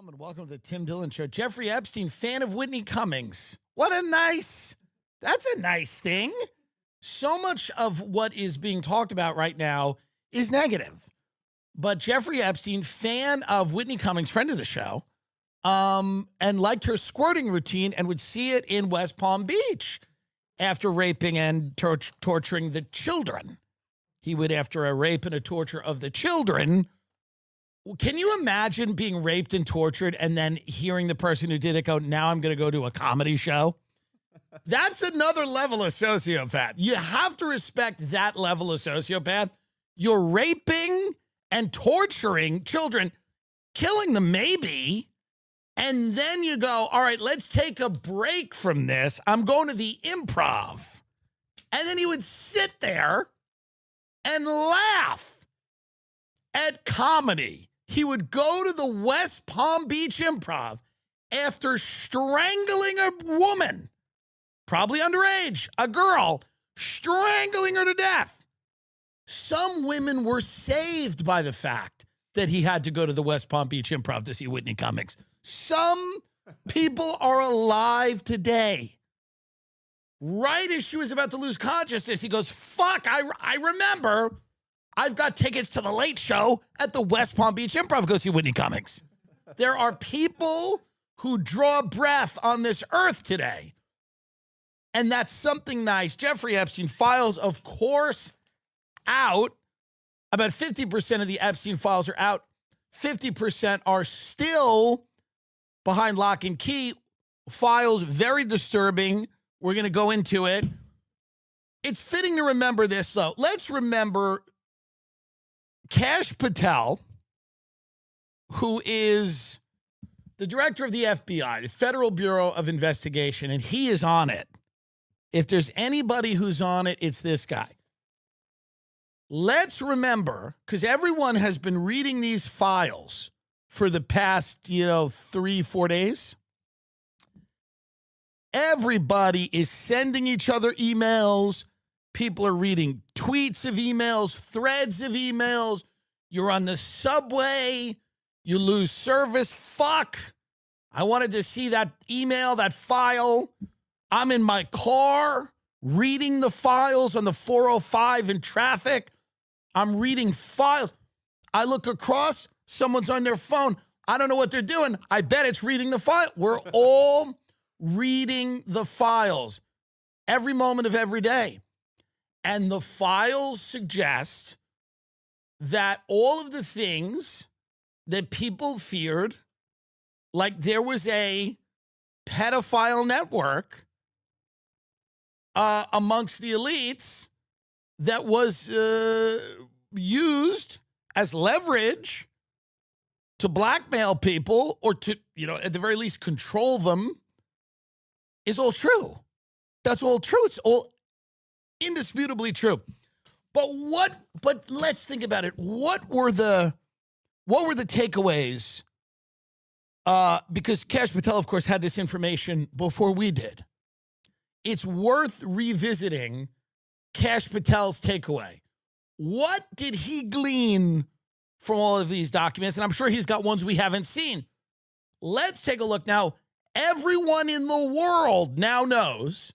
gentlemen, welcome to the Tim Dillon Show. Jeffery Epstein, fan of Whitney Cummings. That's a nice thing. So much of what is being talked about right now is negative. But Jeffery Epstein, fan of Whitney Cummings, friend of the show, and liked her squirting routine and would see it in West Palm Beach after raping and torturing the children. He would, after a rape and a torture of the children. Can you imagine being raped and tortured and then hearing the person who did it go, now I'm going to go to a comedy show? That's another level of sociopath. You have to respect that level of sociopath. You're raping and torturing children, killing them maybe, and then you go, all right, let's take a break from this. I'm going to the Improv. And then he would sit there and laugh at comedy. He would go to the West Palm Beach Improv after strangling a woman, probably underage, a girl, strangling her to death. Some women were saved by the fact that he had to go to the West Palm Beach Improv to see Whitney Cummings. Some people are alive today. Right as she was about to lose consciousness, he goes, fuck, I remember. I've got tickets to the Late Show at the West Palm Beach Improv. Go see Whitney Cummings. There are people who draw breath on this earth today. And that's something nice. Jeffery Epstein files, of course, out. About 50% of the Epstein files are out. 50% are still behind lock and key. Files, very disturbing. We're going to go into it. It's fitting to remember this, though. Let's remember Kash Patel, who is the director of the FBI, the Federal Bureau of Investigation, and he is on it. If there's anybody who's on it, it's this guy. Let's remember, because everyone has been reading these files for the past, 3-4 days. Everybody is sending each other emails. People are reading tweets of emails, threads of emails. You're on the subway. You lose service. Fuck. I wanted to see that email, that file. I'm in my car reading the files on the 405 in traffic. I'm reading files. I look across. Someone's on their phone. I don't know what they're doing. I bet it's reading the file. We're all reading the files every moment of every day. And the files suggest that all of the things that people feared, like there was a pedophile network amongst the elites that was used as leverage to blackmail people or to, at the very least control them, is all true. That's all true. It's all indisputably true. But let's think about it. What were the takeaways? Because Kash Patel, of course, had this information before we did. It's worth revisiting Kash Patel's takeaway. What did he glean from all of these documents? And I'm sure he's got ones we haven't seen. Let's take a look now. Everyone in the world now knows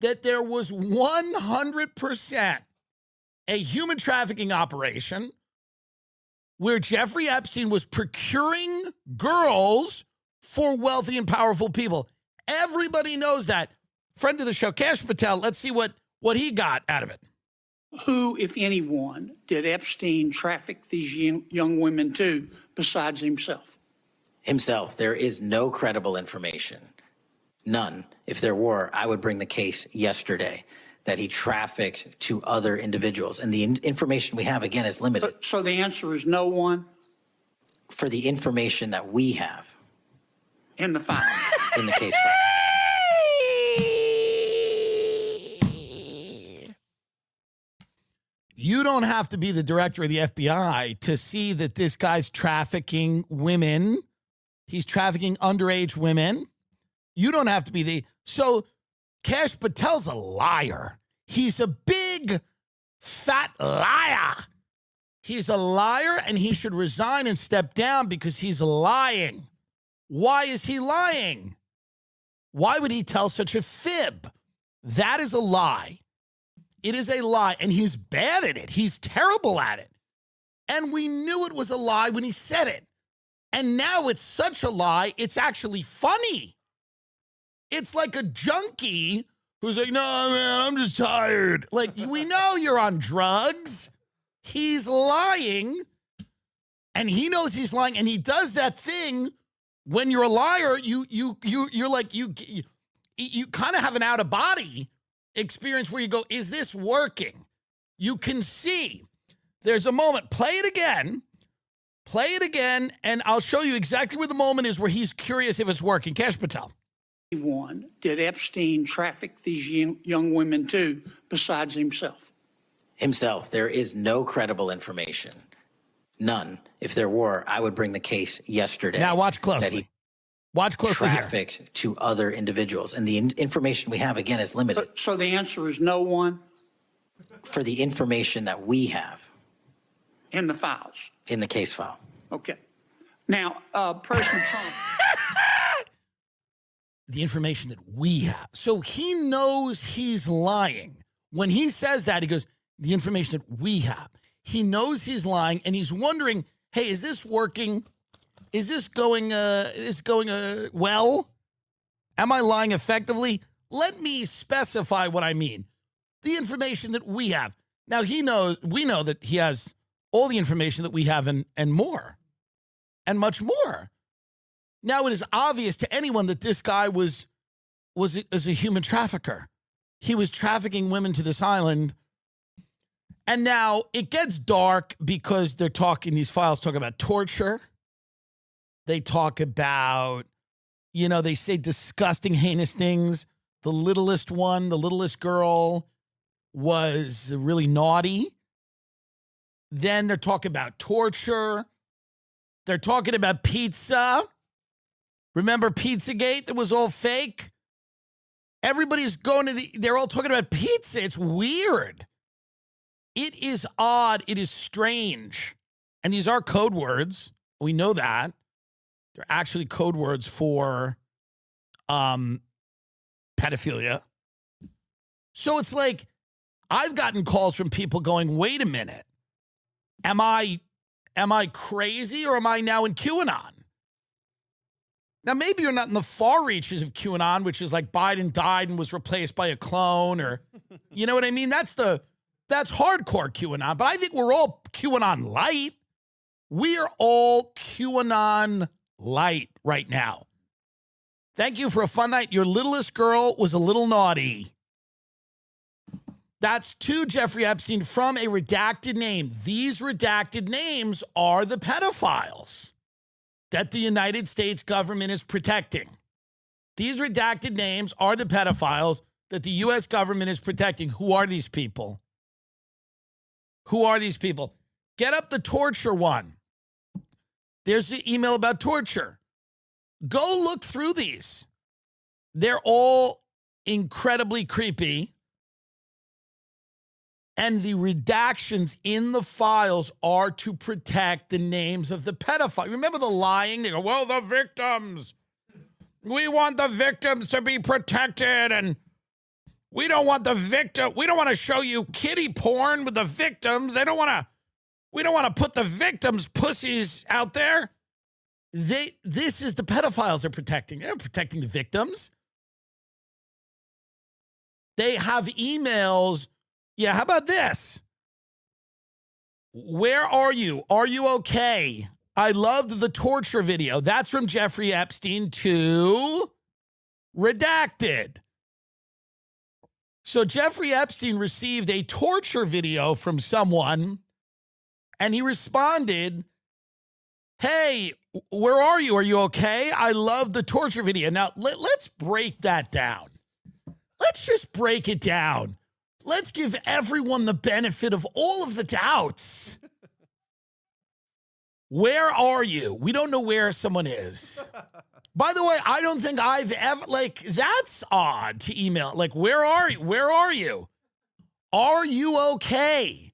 that there was 100% a human trafficking operation where Jeffrey Epstein was procuring girls for wealthy and powerful people. Everybody knows that. Friend of the show, Kash Patel, let's see what he got out of it. Who, if anyone, did Epstein traffic these young women to besides himself? Himself. There is no credible information. None. If there were, I would bring the case yesterday that he trafficked to other individuals. And the information we have, again, is limited. So the answer is no one? For the information that we have. In the file? In the case file. You don't have to be the director of the FBI to see that this guy's trafficking women. He's trafficking underage women. You don't have to be so Kash Patel's a liar. He's a big, fat liar. He's a liar and he should resign and step down because he's lying. Why is he lying? Why would he tell such a fib? That is a lie. It is a lie, and he's bad at it. He's terrible at it. And we knew it was a lie when he said it. And now it's such a lie, it's actually funny. It's like a junkie who's like, no, man, I'm just tired. Like, we know you're on drugs. He's lying, and he knows he's lying, and he does that thing when you're a liar. You're like, you kind of have an out-of-body experience where you go, is this working? You can see. There's a moment. Play it again, and I'll show you exactly where the moment is where he's curious if it's working. Cash Patel. Did Epstein traffic these young women too, besides himself? Himself. There is no credible information. None. If there were, I would bring the case yesterday. Now watch closely. Watch closely here. Trafficked to other individuals. And the information we have, again, is limited. So the answer is no one? For the information that we have. In the files? In the case file. Okay. Now, President Trump. The information that we have. So he knows he's lying. When he says that, he goes, the information that we have. He knows he's lying, and he's wondering, hey, is this working? Is this going well? Am I lying effectively? Let me specify what I mean. The information that we have. Now, we know that he has all the information that we have and more, and much more. Now, it is obvious to anyone that this guy was a human trafficker. He was trafficking women to this island. And now it gets dark because these files talk about torture. They talk about, they say disgusting, heinous things. The littlest girl was really naughty. Then they're talking about torture. They're talking about pizza. Remember Pizzagate that was all fake? Everybody's they're all talking about pizza. It's weird. It is odd. It is strange. And these are code words. We know that. They're actually code words for pedophilia. So it's like, I've gotten calls from people going, wait a minute. Am I crazy, or am I now in QAnon? Now, maybe you're not in the far reaches of QAnon, which is like Biden died and was replaced by a clone, or, you know what I mean? That's hardcore QAnon, but I think we're all QAnon light. We are all QAnon light right now. Thank you for a fun night. Your littlest girl was a little naughty. That's to Jeffrey Epstein from a redacted name. These redacted names are the pedophiles that the United States government is protecting. These redacted names are the pedophiles that the U.S. government is protecting. Who are these people? Who are these people? Get up the torture one. There's the email about torture. Go look through these. They're all incredibly creepy. And the redactions in the files are to protect the names of the pedophiles. Remember the lying? They go, well, the victims. We want the victims to be protected, and we don't want to show you kiddie porn with the victims. We don't want to put the victims' pussies out there. This is the pedophiles they're protecting. They're protecting the victims. They have emails. Yeah, how about this? Where are you? Are you okay? I loved the torture video. That's from Jeffrey Epstein to redacted. So Jeffrey Epstein received a torture video from someone, and he responded, hey, where are you? Are you okay? I love the torture video. Now, let's break that down. Let's just break it down. Let's give everyone the benefit of all of the doubts. Where are you? We don't know where someone is. By the way, I don't think I've ever, that's odd to email. Where are you? Where are you? Are you okay?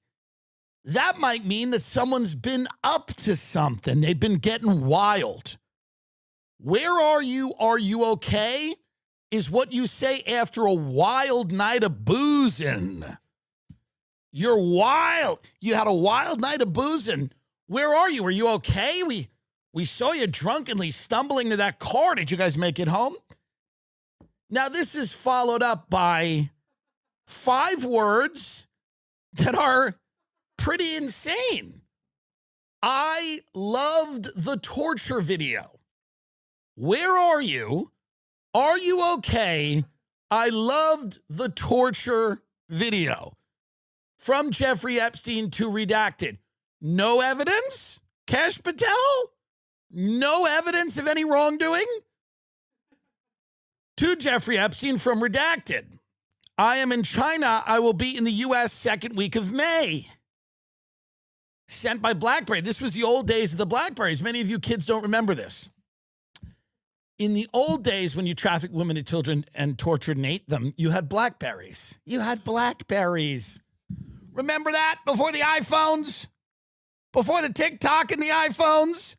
That might mean that someone's been up to something. They've been getting wild. Where are you? Are you okay? Is what you say after a wild night of boozing. You're wild. You had a wild night of boozing. Where are you? Are you okay? We saw you drunkenly stumbling to that car. Did you guys make it home? Now, this is followed up by 5 words that are pretty insane. I loved the torture video. Where are you? Are you okay? I loved the torture video. From Jeffrey Epstein to redacted. No evidence? Kash Patel? No evidence of any wrongdoing? To Jeffrey Epstein from redacted. I am in China. I will be in the U.S. second week of May. Sent by BlackBerry. This was the old days of the BlackBerries. Many of you kids don't remember this. In the old days, when you trafficked women and children and tortured and ate them, you had BlackBerries. You had BlackBerries. Remember that? Before the iPhones? Before the TikTok and the iPhones?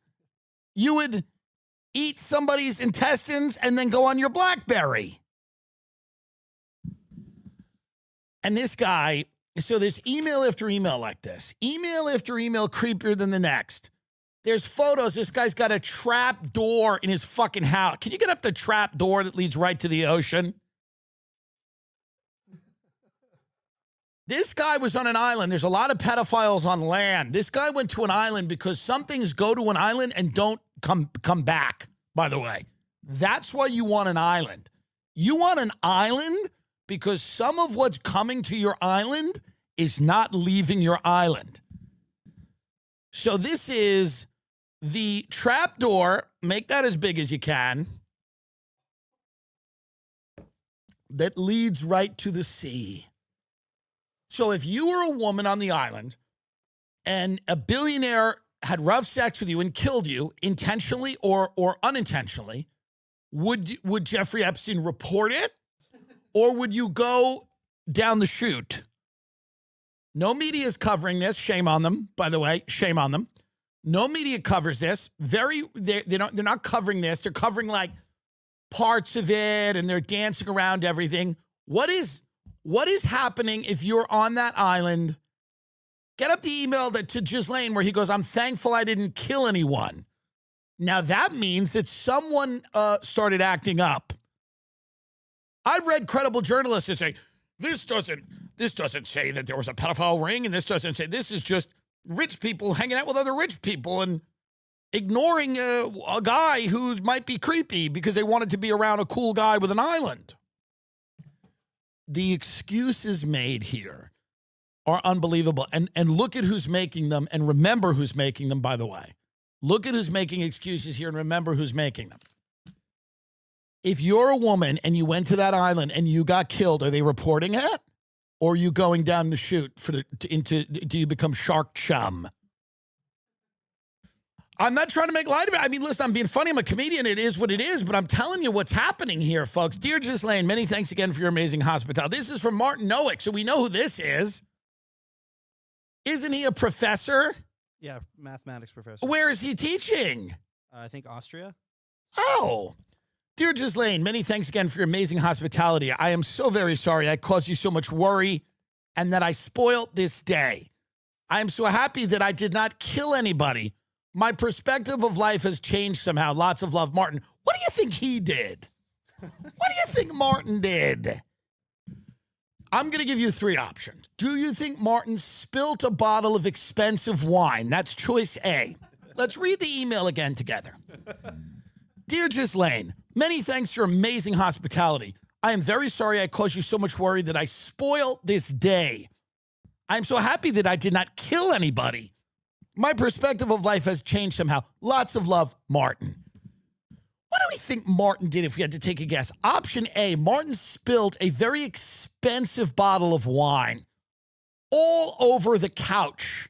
You would eat somebody's intestines and then go on your BlackBerry. And this guy, so there's email after email like this. Email after email creepier than the next. There's photos. This guy's got a trap door in his fucking house. Can you get up the trap door that leads right to the ocean? This guy was on an island. There's a lot of pedophiles on land. This guy went to an island because some things go to an island and don't come back, by the way. That's why you want an island. You want an island because some of what's coming to your island is not leaving your island. So this is the trapdoor. Make that as big as you can. That leads right to the sea. So if you were a woman on the island and a billionaire had rough sex with you and killed you intentionally or unintentionally, would Jeffrey Epstein report it? Or would you go down the chute? No media is covering this. Shame on them, by the way. Shame on them. No media covers this. They're not covering this. They're covering like parts of it and they're dancing around everything. What is happening if you're on that island? Get up the email to Ghislaine where he goes, I'm thankful I didn't kill anyone. Now that means that someone started acting up. I've read credible journalists that say, this doesn't say that there was a pedophile ring, and this doesn't say, this is just rich people hanging out with other rich people and ignoring a guy who might be creepy because they wanted to be around a cool guy with an island. The excuses made here are unbelievable. And look at who's making them, and remember who's making them, by the way. Look at who's making excuses here and remember who's making them. If you're a woman and you went to that island and you got killed, are they reporting it? Or are you going down the chute do you become shark chum? I'm not trying to make light of it. I mean, listen, I'm being funny. I'm a comedian. It is what it is. But I'm telling you what's happening here, folks. Dear Ghislaine, many thanks again for your amazing hospitality. This is from Martin Nowick, so we know who this is. Isn't he a professor? Yeah, mathematics professor. Where is he teaching? I think Austria. Oh. Dear Ghislaine, many thanks again for your amazing hospitality. I am so very sorry I caused you so much worry and that I spoilt this day. I am so happy that I did not kill anybody. My perspective of life has changed somehow. Lots of love, Martin. What do you think he did? What do you think Martin did? I'm going to give you 3 options. Do you think Martin spilt a bottle of expensive wine? That's choice A. Let's read the email again together. Dear Ghislaine, many thanks for your amazing hospitality. I am very sorry I caused you so much worry that I spoiled this day. I am so happy that I did not kill anybody. My perspective of life has changed somehow. Lots of love, Martin. What do we think Martin did if we had to take a guess? Option A, Martin spilled a very expensive bottle of wine all over the couch.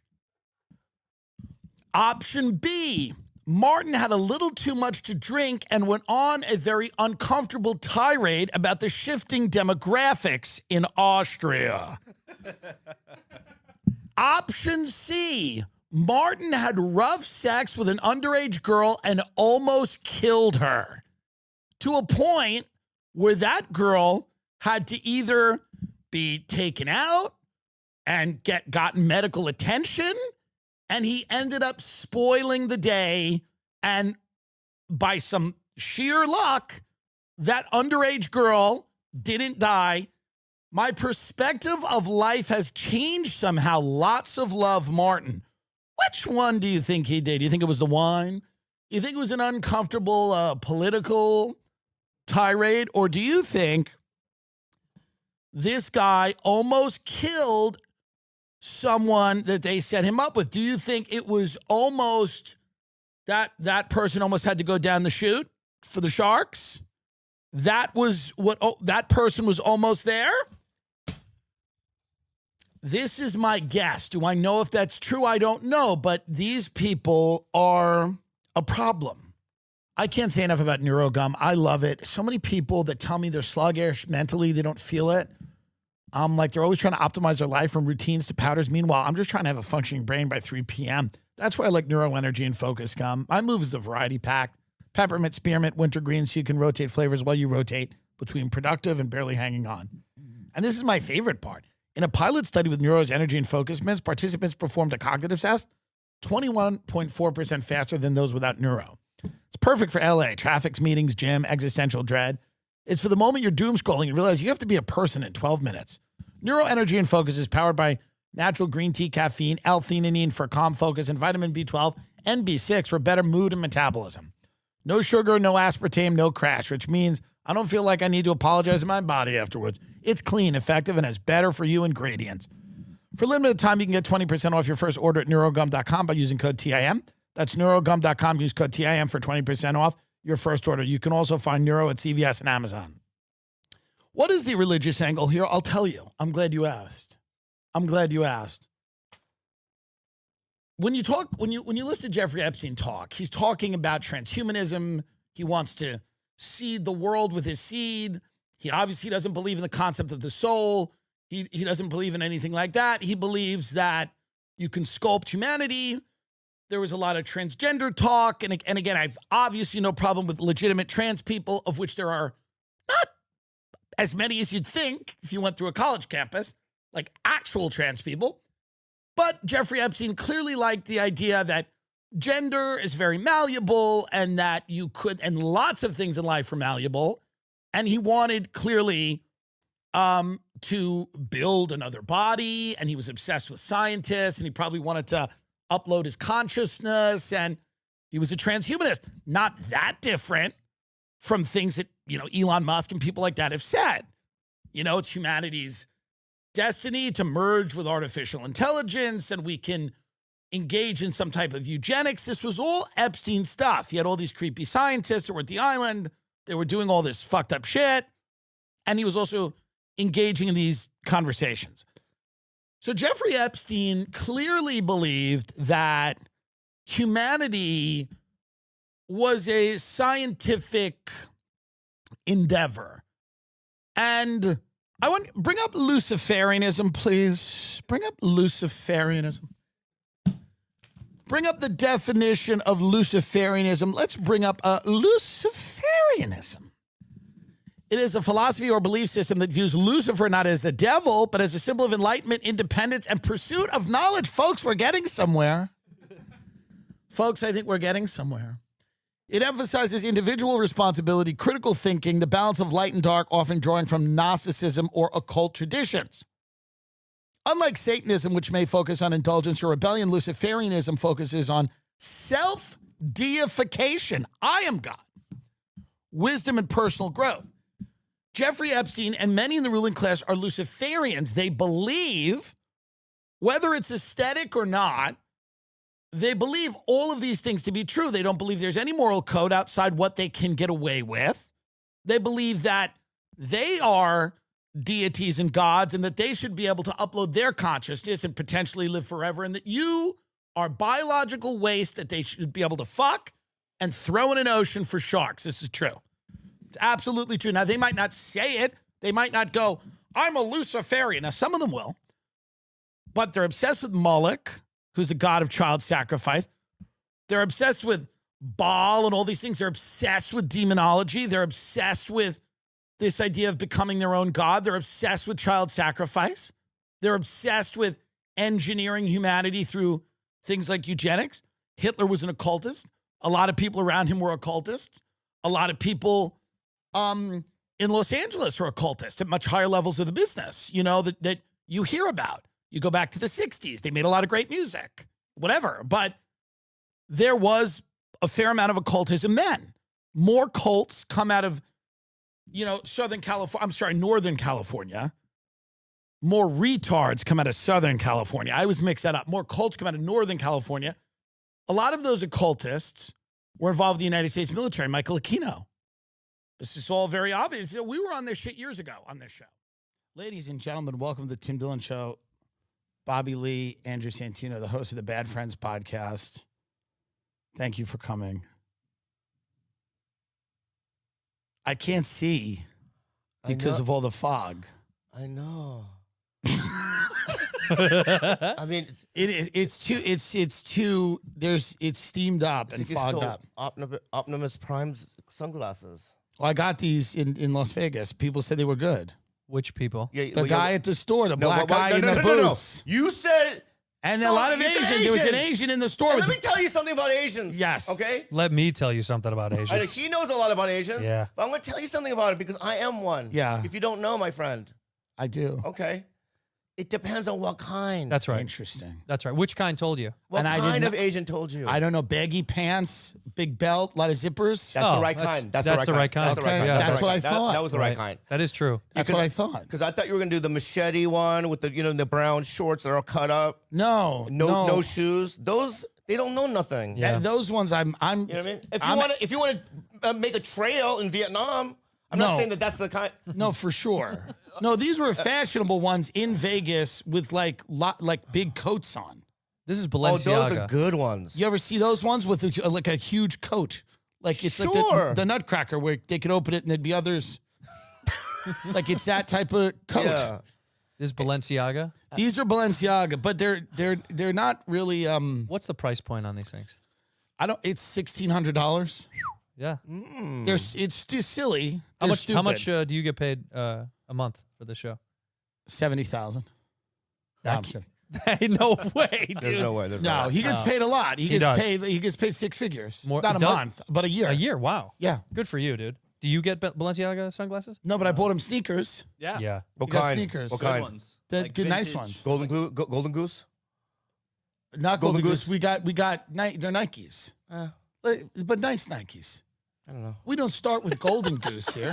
Option B, Martin had a little too much to drink and went on a very uncomfortable tirade about the shifting demographics in Austria. Option C, Martin had rough sex with an underage girl and almost killed her, to a point where that girl had to either be taken out and gotten medical attention, and he ended up spoiling the day, and by some sheer luck, that underage girl didn't die. My perspective of life has changed somehow. Lots of love, Martin. Which one do you think he did? Do you think it was the wine? Do you think it was an uncomfortable political tirade? Or do you think this guy almost killed someone that they set him up with? Do you think it was almost that person almost had to go down the chute for the Sharks? That was what that person was almost there? This is my guess. Do I know if that's true? I don't know, but these people are a problem. I can't say enough about NeuroGum. I love it. So many people that tell me they're sluggish mentally, they don't feel it. Like they're always trying to optimize their life from routines to powders. Meanwhile, I'm just trying to have a functioning brain by 3 p.m. That's why I like Neuro Energy and Focus Gum. I move as a variety pack. Peppermint, spearmint, wintergreen, so you can rotate flavors while you rotate between productive and barely hanging on. And this is my favorite part. In a pilot study with Neuro's Energy and Focus Mints, participants performed a cognitive test 21.4% faster than those without Neuro. It's perfect for LA, traffic, meetings, gym, existential dread. It's for the moment you're doom scrolling and realize you have to be a person in 12 minutes. Neuro Energy and Focus is powered by natural green tea caffeine, L-theanine for calm focus, and vitamin B12 and B6 for better mood and metabolism. No sugar, no aspartame, no crash, which means I don't feel like I need to apologize to my body afterwards. It's clean, effective, and has better for you ingredients. For a limited time, you can get 20% off your first order at neurogum.com by using code TIM. That's neurogum.com. Use code TIM for 20% off your first order. You can also find Neuro at CVS and Amazon. What is the religious angle here? I'll tell you. I'm glad you asked. When you listen to Jeffrey Epstein talk, he's talking about transhumanism. He wants to seed the world with his seed. He obviously doesn't believe in the concept of the soul. He doesn't believe in anything like that. He believes that you can sculpt humanity. There was a lot of transgender talk. And again, I've obviously no problem with legitimate trans people, of which there are not as many as you'd think if you went through a college campus, like actual trans people. But Jeffrey Epstein clearly liked the idea that gender is very malleable and that you could, and lots of things in life are malleable. And he wanted clearly to build another body, and he was obsessed with scientists, and he probably wanted to upload his consciousness, and he was a transhumanist. Not that different from things that, Elon Musk and people like that have said. It's humanity's destiny to merge with artificial intelligence, and we can engage in some type of eugenics. This was all Epstein stuff. He had all these creepy scientists that were at the island. They were doing all this fucked up shit. And he was also engaging in these conversations. So Jeffrey Epstein clearly believed that humanity was a scientific endeavor. And I want bring up Luciferianism, please. Bring up Luciferianism. Bring up the definition of Luciferianism. Let's bring up Luciferianism. It is a philosophy or belief system that views Lucifer not as a devil, but as a symbol of enlightenment, independence, and pursuit of knowledge. Folks, we're getting somewhere. Folks, I think we're getting somewhere. It emphasizes individual responsibility, critical thinking, the balance of light and dark, often drawing from Gnosticism or occult traditions. Unlike Satanism, which may focus on indulgence or rebellion, Luciferianism focuses on self-deification. I am God. Wisdom and personal growth. Jeffrey Epstein and many in the ruling class are Luciferians. They believe, whether it's aesthetic or not, they believe all of these things to be true. They don't believe there's any moral code outside what they can get away with. They believe that they are deities and gods and that they should be able to upload their consciousness and potentially live forever, and that you are biological waste that they should be able to fuck and throw in an ocean for sharks. This is true. It's absolutely true. Now, they might not say it. They might not go, I'm a Luciferian. Now, some of them will, but they're obsessed with Moloch. who's the god of child sacrifice. They're obsessed with Baal and all these things. They're obsessed with demonology. They're obsessed with this idea of becoming their own god. They're obsessed with child sacrifice. They're obsessed with engineering humanity through things like eugenics. Hitler was an occultist. A lot of people around him were occultists. A lot of people in Los Angeles are occultists at much higher levels of the business, that you hear about. You go back to the 60s. They made a lot of great music, whatever. But there was a fair amount of occultism then. More cults come out of, Northern California. More retards come out of Southern California. I always mix that up. More cults come out of Northern California. A lot of those occultists were involved in the United States military. Michael Aquino. This is all very obvious. We were on this shit years ago on this show. Ladies and gentlemen, welcome to the Tim Dillon Show. Bobby Lee, Andrew Santino, the host of the Bad Friends podcast. Thank you for coming. I can't see because of all the fog. I know. I mean, it's steamed up and fogged up. Optimus Prime's sunglasses. Well, I got these in Las Vegas. People said they were good. Which people? Yeah, The guy at the store, the black guy in the boots. You said. And a lot of Asians. There was an Asian in the store. Let me tell you something about Asians. Yes. Okay? Let me tell you something about Asians. He knows a lot about Asians. Yeah. But I'm going to tell you something about it because I am one. Yeah. If you don't know, my friend. I do. Okay. It depends on what kind. That's right. Interesting. That's right. Which kind told you? What And I kind didn't- of Asian told you? I don't know. Baggy pants, big belt, a lot of zippers. That's the right that's- kind. That's that's the right kind. Okay, That's the right kind. that's the what right I kind. thought. That was the right kind. That is true. That's what I thought. Because I thought you were gonna do the machete one with the the brown shorts that are all cut up. No. No shoes. Those they don't know nothing. Yeah. Those ones I'm. You know what I mean? If you want to make a trail in Vietnam, I'm not No. saying that's the kind. No, for sure. No, these were fashionable ones in Vegas with like big coats on. This is Oh, Balenciaga. those are good ones. You ever see those ones with like a huge coat? Like it's like Sure. the Nutcracker where they could open it and there'd be others. Like it's that type of coat. Yeah. This is Balenciaga. These are Balenciaga, but they're not really. What's the price point on these things? It's $1,600. Yeah. It's just silly. How They're much? stupid. How much do you get paid a month for the show? 70,000. No, I'm kidding. No way, dude. There's no way. There's no No, way. he gets paid a lot. He does. gets paid six figures. More- Not a does- month, but a year. A year. Wow. Yeah. Good for you, dude. Do you get Balenciaga sunglasses? No, but I bought him sneakers. Yeah. Yeah. What He got kind? sneakers. What Good kind? ones. The Like good, nice vintage. ones. Golden Goose. Not Golden Golden Goose. Goose? We got they're Nikes. But nice Nikes. I don't know. We don't start with Golden Goose here.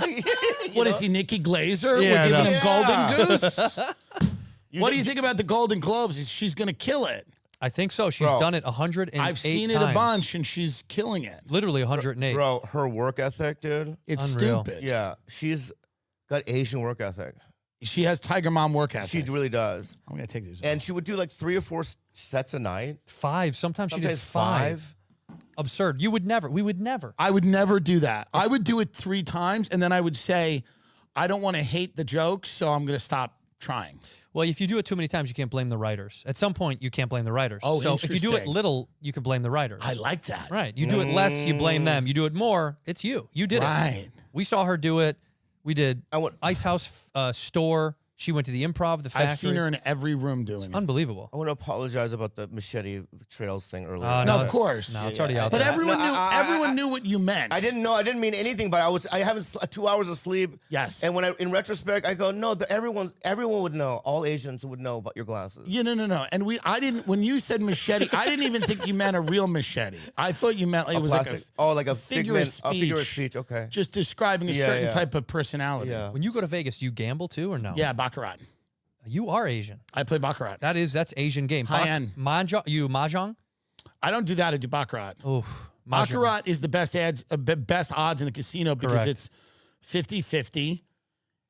What is he, Nikki Glazer? Yeah, We're giving no. him Yeah. Golden Goose? What do you think about the Golden Globes? She's going to kill it. I think so. She's Bro, done it 108 I've seen it times. a bunch, and she's killing it. Literally 108. Bro, her work ethic, dude. It's Unreal. stupid. Yeah, she's got Asian work ethic. She has Tiger Mom work ethic. She really does. I'm going to take these. And she would do like 3 or 4 sets a night. 5. Sometimes she did Sometimes 5. Absurd. You would never. We would never. I would never do that. I would do it 3 times, and then I would say, I don't want to hate the jokes, so I'm going to stop trying. Well, if you do it too many times, you can't blame the writers. At some point, you can't blame the writers. Oh, so if you do it interesting. little, you can blame the writers. I like that. Right. You do it less, you blame them. You do it more, it's you. You did Right. it. We saw her do it. We did I want- Ice House Store. She went to the Improv, the Factory. I've seen her in every room doing it. Unbelievable. I want to apologize about the machete trails thing earlier. No, no, of course. No, it's already out But there. everyone No, knew. I- Everyone knew what you meant. I didn't know. I didn't mean anything, but I haven't 2 hours of sleep. Yes. And when in retrospect, I go, no, everyone would know. All Asians would know about your glasses. Yeah, no. And I didn't. When you said machete, I didn't even think you meant a real machete. I thought you meant like it was Plastic. like a figure of speech. A figure of speech. speech. Okay. Just describing a Yeah, certain yeah. type of personality. Yeah. When you go to Vegas, do you gamble too or no? Yeah, baccarat. You are Asian. I play baccarat. That's Asian game. High end. Mahjong? I don't do that. I do baccarat. Oof. Baccarat is the best odds in the casino because Correct. it's 50-50.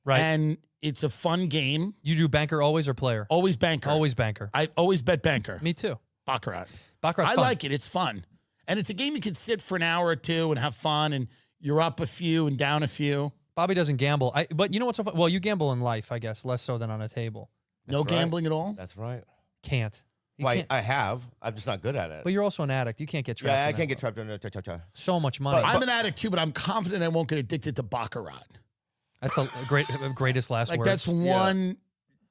Right. And it's a fun game. You do banker always or player? Always banker. Always banker. I always bet banker. Me too. Baccarat. Baccarat's I fun. like it. It's fun. And it's a game you could sit for an hour or two and have fun, and you're up a few and down a few. Bobby doesn't gamble. But you know what's so fun? Well, you gamble in life, I guess, less so than on a table. No right. gambling at all? That's right. Can't. Well, I have. I'm just not good at it. But you're also an addict. You can't get trapped. Yeah, I in can't that. get trapped in it. So much money. I'm an addict too, but I'm confident I won't get addicted to baccarat. That's a greatest last Like word. that's one.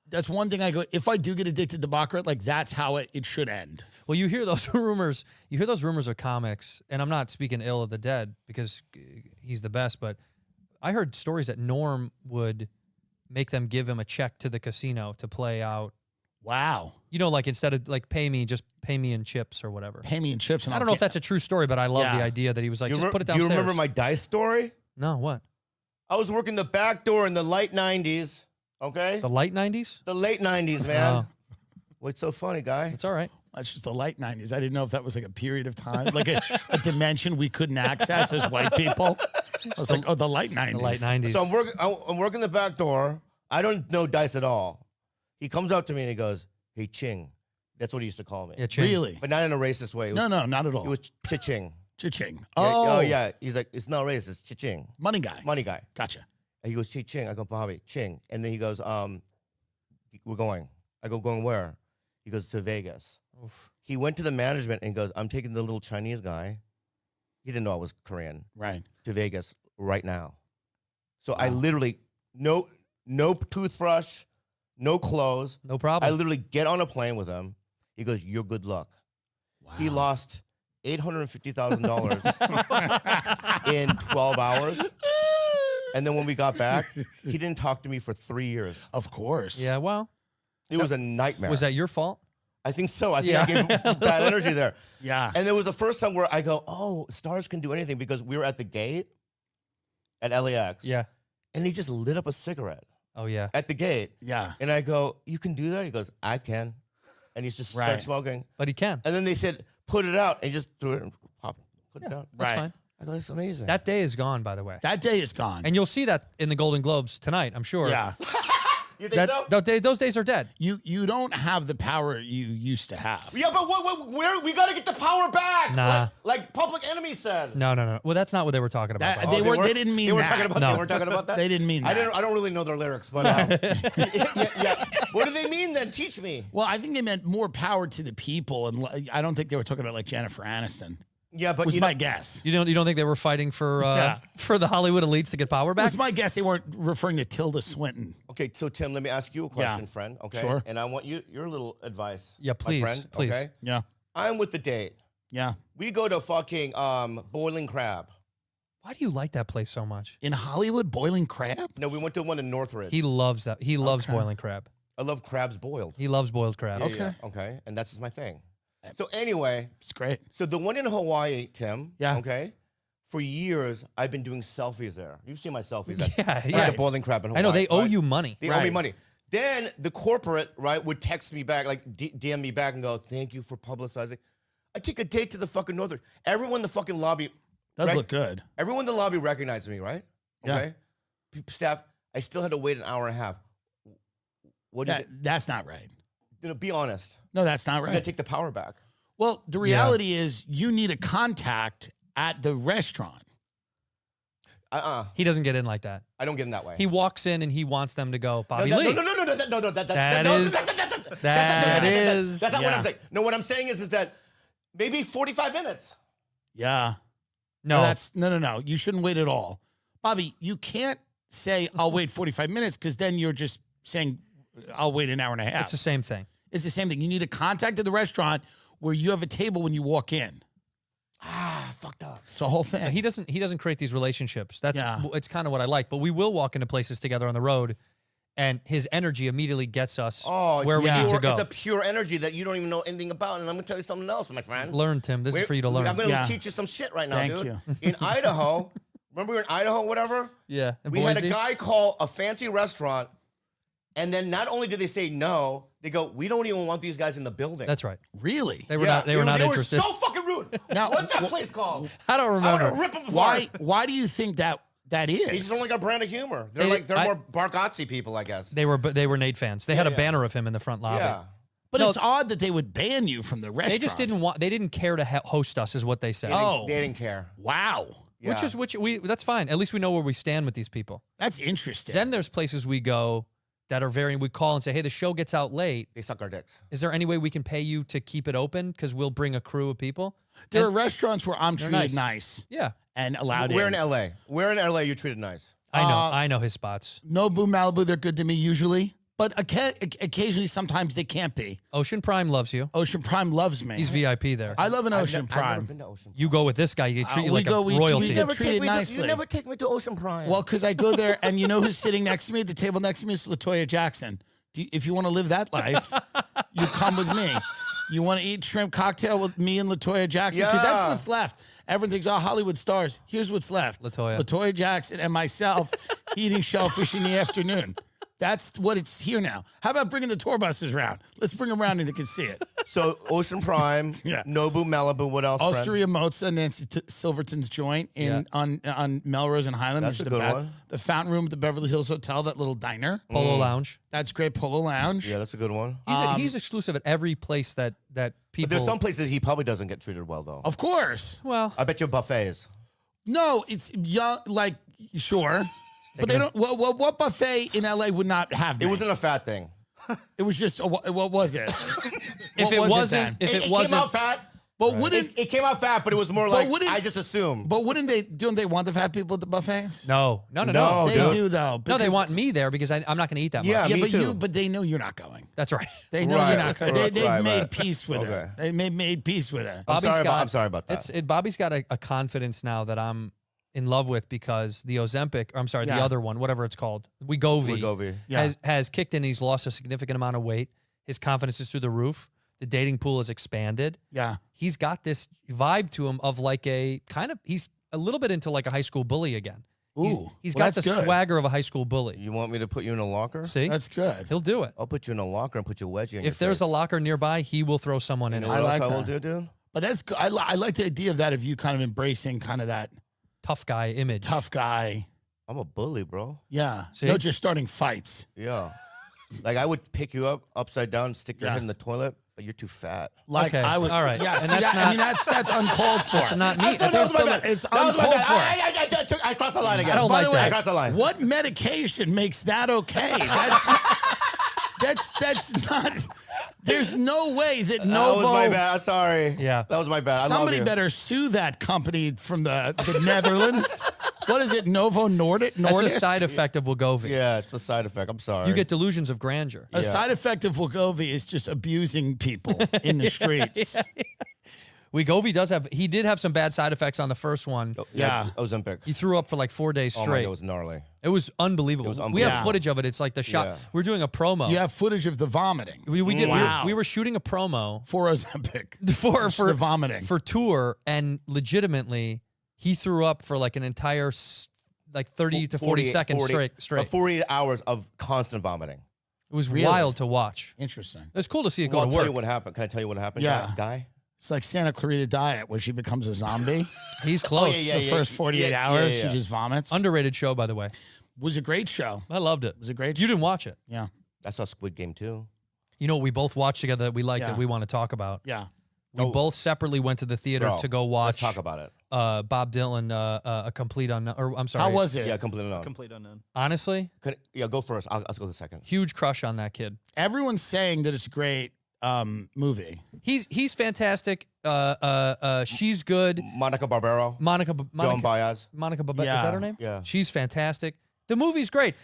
That's one thing I go. If I do get addicted to baccarat, like that's how it should end. Well, you hear those rumors. You hear those rumors of comics, and I'm not speaking ill of the dead because he's the best. But I heard stories that Norm would make them give him a check to the casino to play out. Wow. You know, like instead of like pay me, just pay me in chips or whatever. Pay me in chips. And I don't know if that's a true story, but I love the Yeah. idea that he was like, just put it Do downstairs. you remember my dice story? No, what? I was working the back door in the late 90s, okay? The late 90s? The late 90s, man. Oh. What's so funny, guy? It's all right. That's just the late 90s. I didn't know if that was like a period of time, like a dimension we couldn't access as white people. I was like, oh, the late 90s. The late 90s. So I'm working the back door. I don't know dice at all. He comes up to me and he goes, "Hey, Ching." That's what he used to call me. Yeah, Ching. Really? But not in a racist way. No, not at all. It was Cha-Ching. Cha-ching. Oh, Oh, yeah. He's like, it's not racist. It's Cha-Ching. Money guy. Money guy. Gotcha. And he goes, Ching. I go, Bobby, Ching. And then he goes, we're going. I go, going where? He goes, to Vegas. Oof. He went to the management and goes, I'm taking the little Chinese guy. He didn't know I was Korean. Right. To Vegas right now. So I literally, no toothbrush, no clothes. No problem. I literally get on a plane with him. He goes, "You're good luck." Wow. He lost $850,000 in 12 hours. And then when we got back, he didn't talk to me for 3 years. Of course. Yeah, well, It was a nightmare. was that your fault? I think so. I think I gave bad energy there. Yeah. And it was the first time where I go, oh, stars can do anything, because we were at the gate at LAX. Yeah. And he just lit up a cigarette Oh, yeah. at the gate. Yeah. And I go, you can do that? He goes, I can. And he's just Right. started smoking. But he can. And then they said, put it out. And he just threw it and put it out. That's Right. fine. I go, that's amazing. That day is gone, by the way. That day is gone. And you'll see that in the Golden Globes tonight, I'm sure. Yeah. you think so? Those days are dead. You don't have the power you used to have. Yeah, but where we got to get the power back. Nah. Like Public Enemy said. No. Well, that's not what they were talking about. That- by the way. They didn't mean they were that. Talking about, No. They weren't talking about that? They didn't mean that. I don't really know their lyrics, but yeah. What do they mean then? Teach me. Well, I think they meant more power to the people, and I don't think they were talking about like Jennifer Aniston. Yeah, but Was you my know, guess. You don't think they were fighting for Yeah. for the Hollywood elites to get power back? Was my guess they weren't referring to Tilda Swinton. okay, so Tim, let me ask you a question, Yeah. friend. Okay, Sure. And I want your little advice. Yeah, please, my friend. please. Okay, Yeah. I'm with the date. Yeah. We go to fucking Boiling Crab. Why do you like that place so much? In Hollywood, boiling crab? No, we went to one in Northridge. He loves that. He loves Okay. boiling crab. I love crabs boiled. He loves boiled crab. Yeah, Okay. yeah, okay, and that's just my thing. So anyway, It's great. so the one in Hawaii, Tim. Yeah. Okay. For years, I've been doing selfies there. You've seen my selfies. Yeah, At yeah. the Boiling Crab in Hawaii. I know they owe right? you money. They owe me Right. money. Then the corporate, right, would text me back, like DM me back and go, "Thank you for publicizing." I take a date to the fucking Northern. Everyone in the fucking lobby. Does right? look good. Everyone in the lobby recognized me, right? Yeah. Okay. Staff, I still had to wait an hour and a half. What is it? That's not right. Be honest. No, that's not You gotta right. take the power back. Well, the reality is you need a contact at the restaurant. He doesn't get in like that. I don't get in that way. He walks in and he wants them to go, Bobby no, Lee. no, That is- that's not what yeah. I'm saying. No, what I'm saying is that maybe 45 minutes. Yeah. No, No. You shouldn't wait at all. Bobby, you can't say I'll wait 45 minutes because then you're just saying I'll wait an hour and a half. it's the same thing. It's the same thing. You need a contact at the restaurant where you have a table when you walk in. Fucked up. It's a whole thing. He doesn't create these relationships. That's Yeah. it's kind of what I like. But we will walk into places together on the road, and his energy immediately gets us where we need to go. It's a pure energy that you don't even know anything about. And I'm gonna tell you something else, my friend. Learn, Tim. This is for you to learn. I'm gonna Yeah. teach you some shit right now, Thank dude. you. In Idaho, remember we were in Idaho, whatever? Yeah. in We had a Boise. guy call a fancy restaurant, and then not only did they say no, they go, "We don't even want these guys in the building." That's right. Really? They were not. They were not interested. so fucking rude. Now, What's that place called? I don't I remember. would rip them apart. Why do you think that is? He's just only got a brand of humor. They're I- more Bargatze people, I guess. They were Nate fans. They had a yeah. banner of him in the front lobby. Yeah. But No, it's odd that they would ban you from the restaurant. They just didn't want. They didn't care to host us, is what they said. Oh. They didn't care. Wow. Which Yeah. we that's fine. At least we know where we stand with these people. That's interesting. Then there's places we go that are very, we call and say, hey, the show gets out late. They suck our dicks. Is there any way we can pay you to keep it open? Because we'll bring a crew of people. There are And- restaurants where I'm treated nice Yeah. and allowed We're in. in LA. We're in LA. You treated nice. I know his spots. Nobu, Malibu, they're good to me usually. But occasionally, sometimes they can't be. Ocean Prime loves you. Ocean Prime loves me. He's VIP there. I love an Ocean I've Prime. never been to Ocean Prime. You go with this guy, you get treated like a we royalty. get treated nicely. You never take me to Ocean Prime. Well, because I go there, and you know who's sitting next to me? At the table next to me is LaToya Jackson. If you want to live that life, you come with me. You want to eat shrimp cocktail with me and LaToya Jackson? Because that's Yeah. what's left. Everyone thinks, oh, Hollywood stars. Here's what's left. LaToya Jackson and myself eating shellfish in the afternoon. That's what it's here now. How about bringing the tour buses around? Let's bring them around and they can see it. So Ocean Prime, Yeah. Nobu, Malibu, what else? friend? Osteria Mozza, Nancy Silverton's joint on Melrose and Highland. That's which a is good one. The Fountain Room at the Beverly Hills Hotel, that little diner. Polo Lounge. That's great. Polo Lounge. Yeah, that's a good one. He's exclusive at every place that people. But there's some places he probably doesn't get treated well, though. Of course. Well, I bet you buffets. No, it's young, like, sure. But they don't. What buffet in LA would not have me? It wasn't a fat thing. It was just. What was it? if it wasn't, It came out fat. But wouldn't? It came out fat, but it was more like wouldn't- I just assumed. But wouldn't they? Don't they want the fat people at the buffets? No. No, They dude. do though. No, they because- want me there because I'm not going to eat that Yeah, much. Yeah, me but too. But they know you're not going. That's right. They know Right. you're not going. That's They've right, made right. peace with Okay. it. They made peace with it. I'm sorry about that. Bobby's got a confidence now that I'm in love with because the Ozempic, or I'm sorry, the Yeah. other one, whatever it's called, Wegovy, Yeah. has kicked in. He's lost a significant amount of weight. His confidence is through the roof. The dating pool has expanded. Yeah. He's got this vibe to him of like he's a little bit into like a high school bully again. Ooh, He's well, got the that's good. swagger of a high school bully. You want me to put you in a locker? See? That's good. He'll do it. I'll put you in a locker and put your wedgie in your If there's face. a locker nearby, he will throw someone in You it. know what I else like I will that. do, dude? But that's good. I like the idea of that, of you kind of embracing kind of that Tough guy image. tough guy. I'm a bully, bro. Yeah. See? No, just starting fights. Yeah. Like I would pick you up upside down, stick your Yeah. head in the toilet, but you're too fat. Like Okay, I would. all right. Yeah. And see, that's that, I not- mean, that's uncalled for. That's not me. That's That's also- my bad. It's That was my uncalled bad. for. I crossed the line again. I don't By like the way, that. I crossed the line. What medication makes that okay? That's not. There's no way that That Novo. was my bad. I'm sorry. Yeah. That was my bad. I love Somebody you. better sue that company from the Netherlands. What is it? Novo Nordic? That's a Nordisk? side effect of Wegovy. Yeah, it's the side effect. I'm sorry. You get delusions of grandeur. A side effect of Wegovy is just abusing people in the streets. Wegovy did have some bad side effects on the first one. Yeah. Ozempic. He threw up for like 4 days Oh my straight. God, it was gnarly. It was unbelievable. We unbelievable. have footage of it. It's like the shot. Yeah. We're doing a promo. You have footage of the vomiting. We did. Wow. We were shooting a promo For Ozempic. for the vomiting. for tour, and legitimately, he threw up for like an entire like 30 to 40 seconds straight. 48 hours of constant vomiting. It was Really? wild to watch. Interesting. It's cool to see it go Well, I'll to tell work. you what happened. Can I tell you what happened? Yeah. Guy? It's like Santa Clarita Diet, where she becomes a zombie. He's close. yeah, The first 48 yeah, hours, yeah. she just vomits. Underrated show, by the way. Was a great show. I loved it. Was a great You show. didn't watch it. Yeah. I saw Squid Game too. You know what we both watched together that we liked Yeah. that we want to talk about? Yeah. We both separately went to the theater Bro, to go watch. Let's talk about it. Bob Dylan, a complete unknown. Or I'm sorry. How was it? Yeah, completely unknown. Complete unknown. Honestly, Yeah, go first. I'll go second. huge crush on that kid. Everyone's saying that it's a great movie. He's fantastic. She's good. Monica Barbero. Joan Baez. Monica Babette, is Yeah. that her name? Yeah. She's fantastic. The movie's great.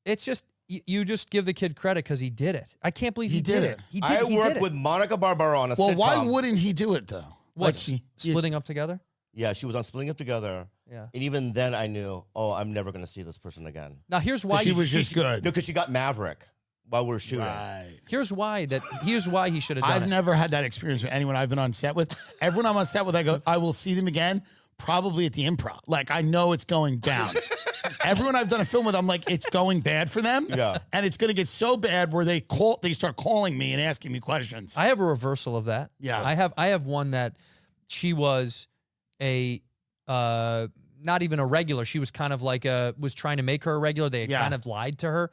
It's just you just give the kid credit because he did it. I can't believe he did it. He did. I he worked did with it. Monica Barbero on a Well, sitcom. why wouldn't he do it though? What, Like, splitting up together? Yeah, she was on Splitting Up Together. Yeah. And even then I knew, I'm never going to see this person again. Now here's why She was just good. No, because she got Maverick while we were shooting. Right. Here's why he should have done I've it. never had that experience with anyone I've been on set with. Everyone I'm on set with, I go, I will see them again, probably at the Improv. Like, I know it's going down. Everyone I've done a film with, I'm like, it's going bad for them. Yeah. And it's going to get so bad where they start calling me and asking me questions. I have a reversal of that. Yeah. I have one that she was a not even a regular. She was kind of like was trying to make her a regular. They had Yeah. kind of lied to her.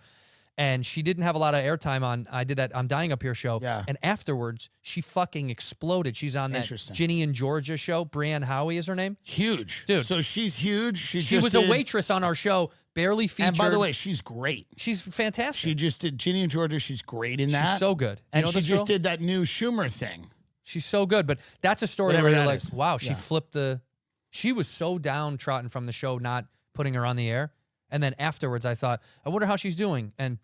And she didn't have a lot of airtime on. I did that I'm Dying Up Here show. Yeah. And afterwards, she fucking exploded. She's on that Interesting. Ginny and Georgia show. Brianne Howie is her name. Huge. Dude. So she's huge. She She was a waitress on our show, barely featured. And by the way, she's great. she's fantastic. She just did Ginny and Georgia. She's great in that. She's so good. You And know she this just girl? did that new Schumer thing. She's so good. But that's a story Whatever where you're that like, is. wow, she Yeah. flipped the. She was so downtrodden from the show, not putting her on the air. And then afterwards, I thought, I wonder how she's doing. And,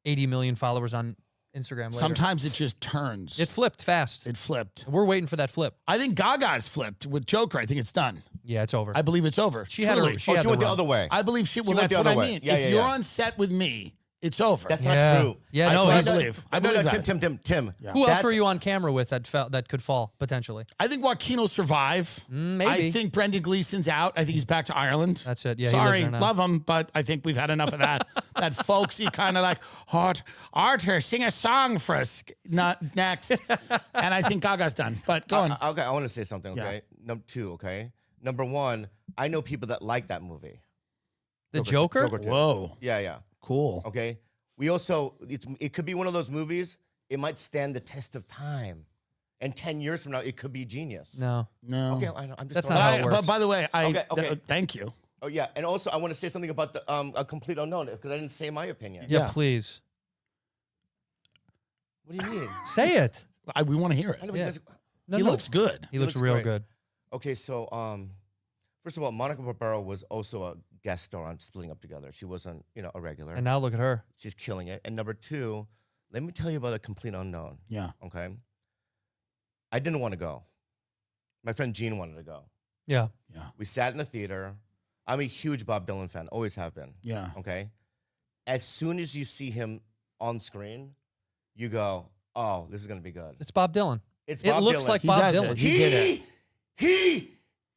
80 million followers on Instagram later. Sometimes it just turns. It flipped fast. It flipped. We're waiting for that flip. I think Gaga's flipped with Joker. I think it's done. Yeah, it's over. I believe it's over. She had Truly. her. She had went the run. other way. I believe she. Well, went that's the what other I way. mean. Yeah, if yeah, you're yeah. on set with me, it's over. That's Yeah. not true. Yeah, That's no, what I he's- believe. I No, believe no, that. Tim. Who else That's- were you on camera with that could fall potentially? I think Joaquin will survive. Maybe. I think Brendan Gleeson's out. I think he's back to Ireland. That's it. Yeah, he Sorry, lives there now. love him, but I think we've had enough of that. That folksy kind of like, Arthur, sing a song for us. Not next. And I think Gaga's done. But go on. Okay, I want to say something. Yeah. Okay, number two. Okay, number one. I know people that like that movie. The Joker? Joker too. Whoa, Yeah. cool. Okay. We also, it could be one of those movies. It might stand the test of time, and 10 years from now, it could be genius. No. No. Okay, I know, I'm just. That's throwing not it how out. it But works. by the way, Okay. thank you. Oh yeah, and also I want to say something about the a complete unknown because I didn't say my opinion. Yeah, Yeah. please. What do you mean? Say it. We want to hear I it. know Yeah. you guys- No, He no. looks good. He looks looks real great. good. Okay, so first of all, Monica Barbaro was also a guest star on Splitting Up Together. She wasn't, a regular. And now look at her. She's killing it. And number two, let me tell you about a complete unknown. Yeah. Okay. I didn't want to go. My friend Gene wanted to go. Yeah. We sat in the theater. I'm a huge Bob Dylan fan, always have been. Yeah. Okay. As soon as you see him on screen, you go, oh, this is going to be good. It's Bob Dylan. It's It Bob looks Dylan. like He Bob does Dylan. it. He did it. He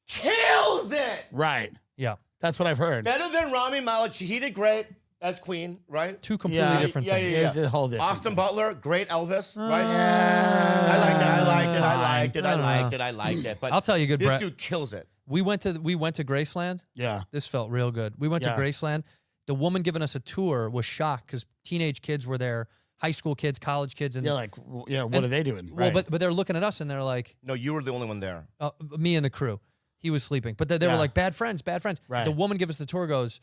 kills it. Right. Yeah. That's what I've heard. Better than Rami Malek. He did great as Queen, right? Two completely Yeah. different Yeah, things. yeah, It's a whole different Austin Butler, great Elvis, right? Yeah. I liked it. I liked it. I Fine. liked it. I I don't liked know. it. I liked it. But I'll tell you, good this Brett. dude kills it. We went to Graceland. Yeah. This felt real good. We went Yeah. to Graceland. The woman giving us a tour was shocked because teenage kids were there, high school kids, college kids, and You're like, what And- are they doing? well, Right. but they're looking at us and they're like, No, you were the only one there. me and the crew. He was sleeping, but they were Yeah. like bad friends. Right. The woman gives us the tour. Goes,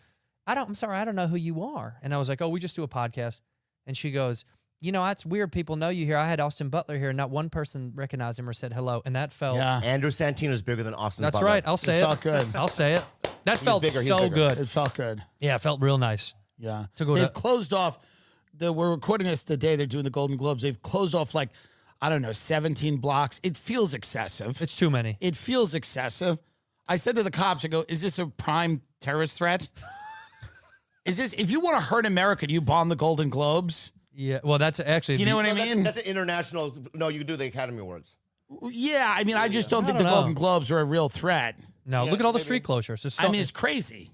I'm sorry, I don't know who you are. And I was like, oh, we just do a podcast. And she goes, that's weird. People know you here. I had Austin Butler here. Not one person recognized him or said hello. And that felt. yeah. Andrew Santino's bigger than Austin That's Butler. right. I'll say It it. felt good. I'll say it. That felt bigger, he's so bigger. good. It felt good. Yeah, it felt real nice. Yeah. To go They've to- closed off. We're recording this the day they're doing the Golden Globes. They've closed off 17 blocks. It feels excessive. It's too many. It feels excessive. I said to the cops, I go, is this a prime terrorist threat? If you want to hurt America, do you bomb the Golden Globes? Yeah. Well, that's actually. Do you know what I No, mean? that's an international. No, you do the Academy Awards. Yeah, I mean, I just don't think don't the know. Golden Globes are a real threat. No, Yeah, look at all the maybe. street closures. It's I mean, it's crazy.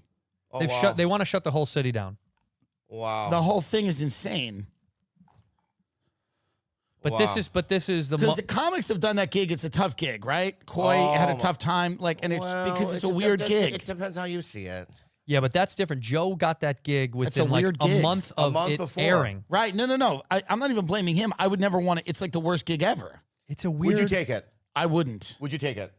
Oh, they've wow. shut. They want to shut the whole city down. Wow. The whole thing is insane. But Wow. this is the. Because the comics have done that gig. It's a tough gig, right? Coy had a tough time, and it's because it's a weird gig. It depends how you see it. Yeah, but that's different. Joe got that gig within a weird a gig. month A of month it before. airing. Right? No. I'm not even blaming him. I would never want to. It's like the worst gig ever. It's a weird. Would you take it? I wouldn't. Would you take it?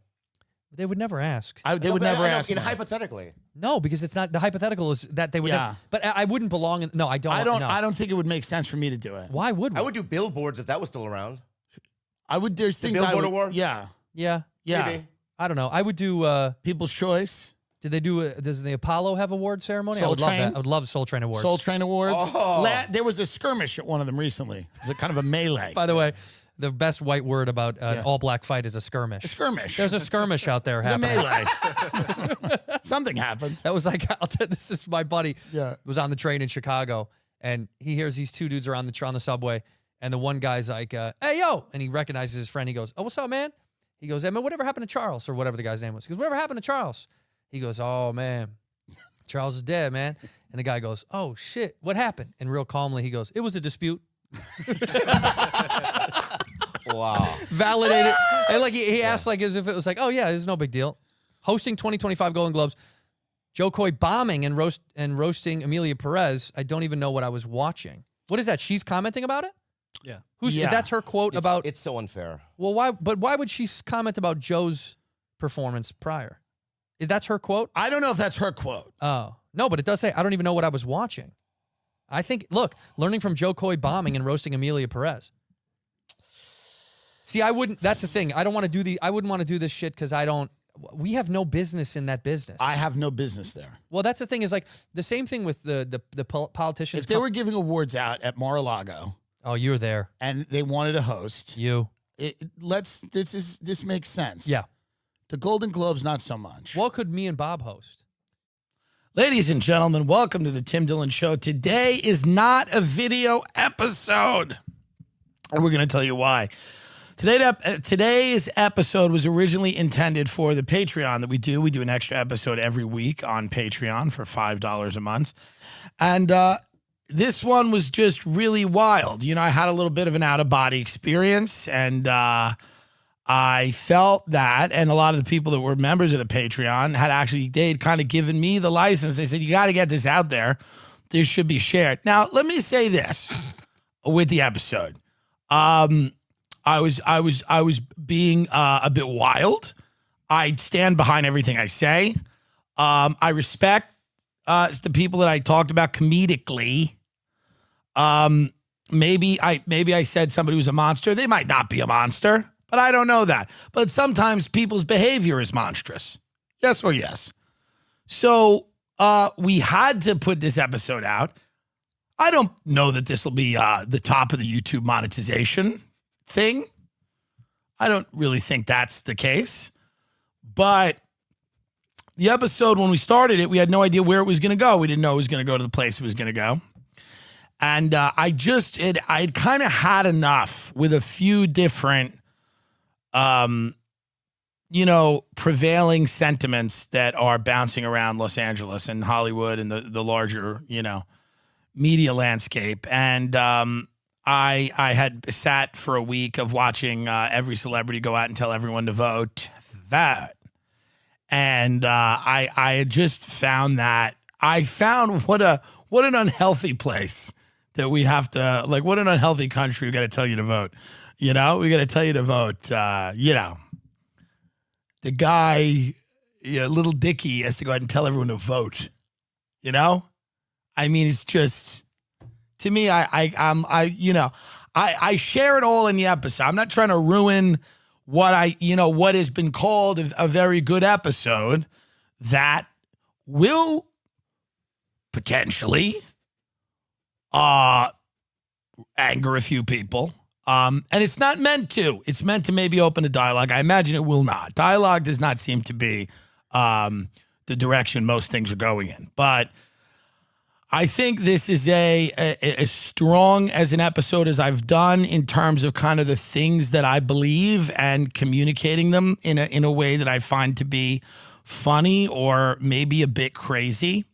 They would never ask. They No, would but never I know, ask. In me. hypothetically. No, because it's not. The hypothetical is that they would. Yeah. Never, but I wouldn't belong in. No, I don't. I don't. No. I don't think it would make sense for me to do it. Why would we? I would do billboards if that was still around. I would. There's things I Billboard would. Award? Yeah. Yeah. Yeah. Maybe. I don't know. I would do. People's Choice, Did they do? Does the Apollo have award ceremony? I Soul would love Train? that. I would love Soul Train awards. Soul Train Awards. Oh. There was a skirmish at one of them recently. It was a kind of a melee. By the way, the best white word about an all-black fight is a skirmish. A skirmish. There's a skirmish out there It was a happening. melee. Something happened. That was like, this is my buddy. Yeah. Was on the train in Chicago, and he hears these two dudes are on the subway, and the one guy's like, "Hey yo," and he recognizes his friend. He goes, "Oh, what's up, man?" He goes, "Hey man, whatever happened to Charles or whatever the guy's name was?" He goes, "Whatever happened to Charles?" He goes, "Oh man, Charles is dead, man." And the guy goes, "Oh shit, what happened?" And real calmly, he goes, "It was a dispute." Wow. Validated, and like he asked like as if it was like, "Oh yeah, it's no big deal." Hosting 2025 Golden Globes. Joe Coy bombing and roasting Amelia Perez. I don't even know what I was watching. What is that? She's commenting about it? Yeah. That's her quote about. It's so unfair. Well, why? But why would she comment about Joe's performance prior? That's her quote? I don't know if that's her quote. Oh, no, but it does say, I don't even know what I was watching. I think, look, learning from Joe Coy bombing and roasting Amelia Perez. See, I wouldn't, that's the thing. I wouldn't want to do this shit because we have no business in that business. I have no business there. Well, that's the thing is like the same thing with the politicians. If they were giving awards out at Mar-a-Lago. Oh, you're there. And they wanted a host. This makes sense. Yeah. The Golden Globes, not so much. What could me and Bob host? Ladies and gentlemen, welcome to the Tim Dillon Show. Today is not a video episode. And we're going to tell you why. Today's episode was originally intended for the Patreon that we do. We do an extra episode every week on Patreon for $5 a month. And this one was just really wild. You know, I had a little bit of an out-of-body experience, and I felt that, and a lot of the people that were members of the Patreon they'd kind of given me the license. They said, you got to get this out there. This should be shared. Now, let me say this with the episode. I was being a bit wild. I stand behind everything I say. I respect the people that I talked about comedically. Maybe I said somebody was a monster. They might not be a monster. But I don't know that. But sometimes people's behavior is monstrous. Yes or yes. So we had to put this episode out. I don't know that this will be the top of the YouTube monetization thing. I don't really think that's the case. But the episode, when we started it, we had no idea where it was going to go. We didn't know it was going to go to the place it was going to go. And I'd kind of had enough with a few different prevailing sentiments that are bouncing around Los Angeles and Hollywood and the larger, media landscape. And I had sat for a week of watching every celebrity go out and tell everyone to vote. And I had just found what an unhealthy place that we have to, what an unhealthy country we got to tell you to vote. We got to tell you to vote. The guy, little Dicky, has to go out and tell everyone to vote. I mean, it's just, to me, I share it all in the episode. I'm not trying to ruin what has been called a very good episode that will potentially anger a few people. And it's not meant to. It's meant to maybe open a dialogue. I imagine it will not. Dialogue does not seem to be the direction most things are going in. But I think this is as strong as an episode as I've done in terms of kind of the things that I believe and communicating them in a way that I find to be funny or maybe a bit crazy.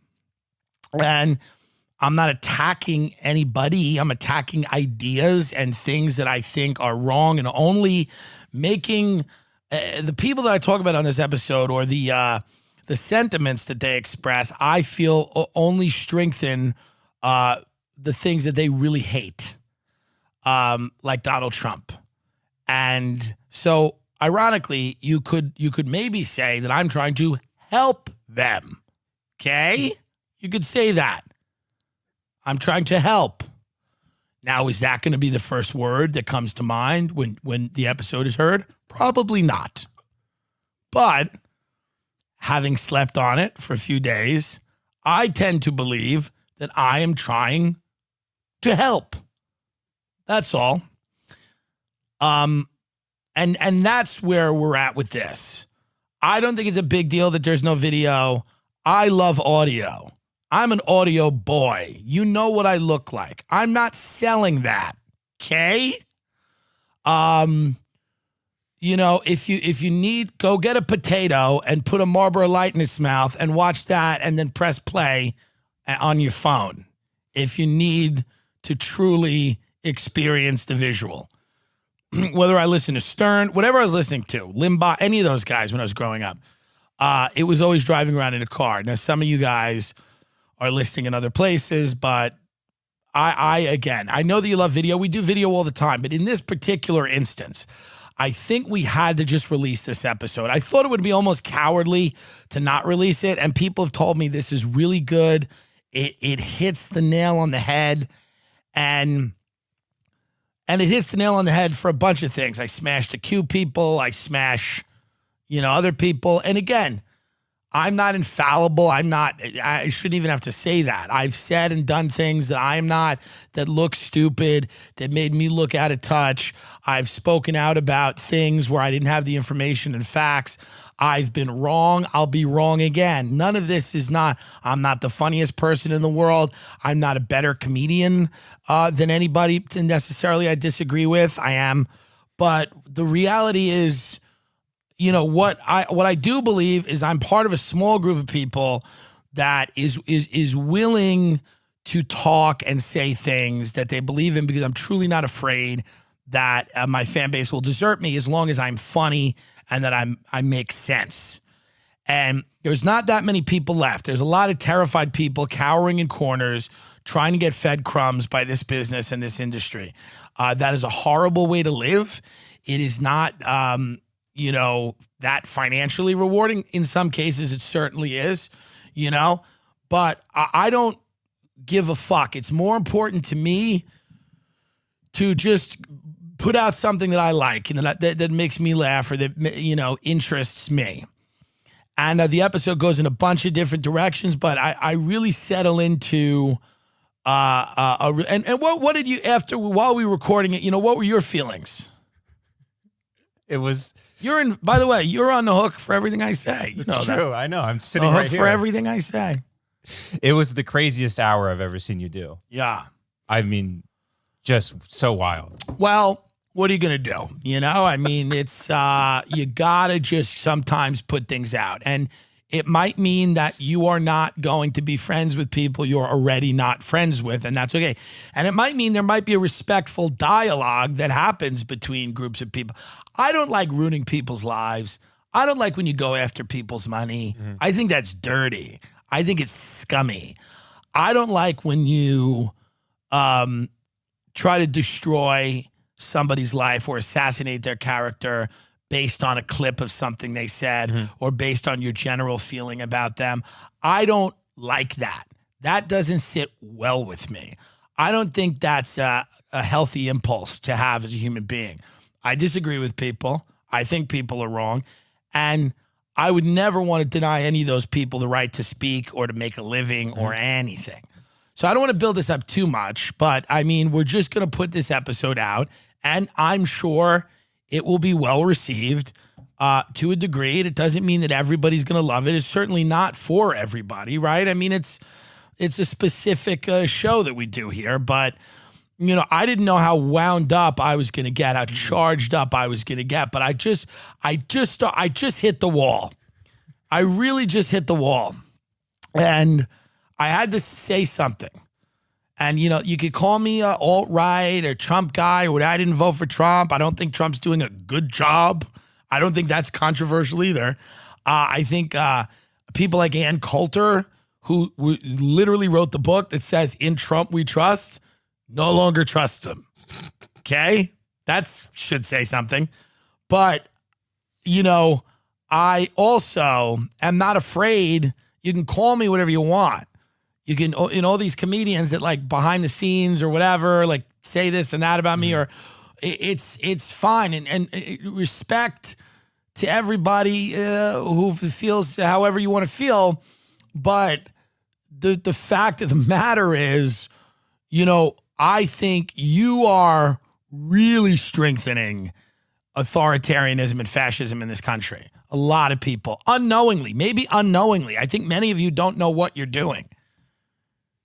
And I'm not attacking anybody. I'm attacking ideas and things that I think are wrong, and only making the people that I talk about on this episode or the sentiments that they express, I feel only strengthen the things that they really hate, like Donald Trump. And so, ironically, you could maybe say that I'm trying to help them. Okay? You could say that. I'm trying to help. Now, is that going to be the first word that comes to mind when the episode is heard? Probably not. But having slept on it for a few days, I tend to believe that I am trying to help. That's all. And that's where we're at with this. I don't think it's a big deal that there's no video. I love audio. I'm an audio boy. You know what I look like. I'm not selling that. Okay? If you need, go get a potato and put a Marlboro Light in its mouth and watch that and then press play on your phone. If you need to truly experience the visual. Whether I listen to Stern, whatever I was listening to, Limbaugh, any of those guys when I was growing up. it was always driving around in a car. Now, some of you guys are listening in other places, but again, I know that you love video. We do video all the time, but in this particular instance, I think we had to just release this episode. I thought it would be almost cowardly to not release it, and people have told me this is really good. It hits the nail on the head, and it hits the nail on the head for a bunch of things. I smashed the Q people. I smash, other people. And again, I'm not infallible. I shouldn't even have to say that. I've said and done things that I'm not, that look stupid, that made me look out of touch. I've spoken out about things where I didn't have the information and facts. I've been wrong. I'll be wrong again. None of this I'm not the funniest person in the world. I'm not a better comedian than anybody necessarily I disagree with. I am. But the reality is, what I do believe is I'm part of a small group of people that is willing to talk and say things that they believe in, because I'm truly not afraid that my fan base will desert me as long as I'm funny and that I make sense. And there's not that many people left. There's a lot of terrified people cowering in corners, trying to get fed crumbs by this business and this industry. That is a horrible way to live. It is not, that financially rewarding. In some cases, it certainly is, but I don't give a fuck. It's more important to me to just put out something that I like and that makes me laugh, or that, interests me. And the episode goes in a bunch of different directions, but I really settle into, what did you, while we were recording it, what were your feelings? It was... By the way, you're on the hook for everything I say. It's true. That. I know. I'm sitting on the right hook here. for everything I say. It was the craziest hour I've ever seen you do. Yeah. I mean, just so wild. Well, what are you going to do? It's, you got to just sometimes put things out. And it might mean that you are not going to be friends with people you're already not friends with, and that's okay. And it might mean there might be a respectful dialogue that happens between groups of people. I don't like ruining people's lives. I don't like when you go after people's money. Mm-hmm. I think that's dirty. I think it's scummy. I don't like when you try to destroy somebody's life or assassinate their character based on a clip of something they said, or based on your general feeling about them. I don't like that. That doesn't sit well with me. I don't think that's a healthy impulse to have as a human being. I disagree with people. I think people are wrong. And I would never want to deny any of those people the right to speak or to make a living or anything. So I don't want to build this up too much, but we're just going to put this episode out, and I'm sure it will be well received to a degree. It doesn't mean that everybody's going to love it. It's certainly not for everybody, right? It's a specific show that we do here, but I didn't know how wound up I was going to get, how charged up I was going to get, but I just hit the wall. I really just hit the wall, and I had to say something. And, you could call me a alt-right or Trump guy, or I didn't vote for Trump. I don't think Trump's doing a good job. I don't think that's controversial either. I think people like Ann Coulter, who literally wrote the book that says, "In Trump we trust," no longer trusts him. Okay? That should say something. But, I also am not afraid. You can call me whatever you want. You can, all these comedians that like behind the scenes or whatever, like say this and that about me, or it's fine. And respect to everybody who feels however you want to feel. But the fact of the matter is, I think you are really strengthening authoritarianism and fascism in this country. A lot of people, unknowingly, maybe unknowingly. I think many of you don't know what you're doing.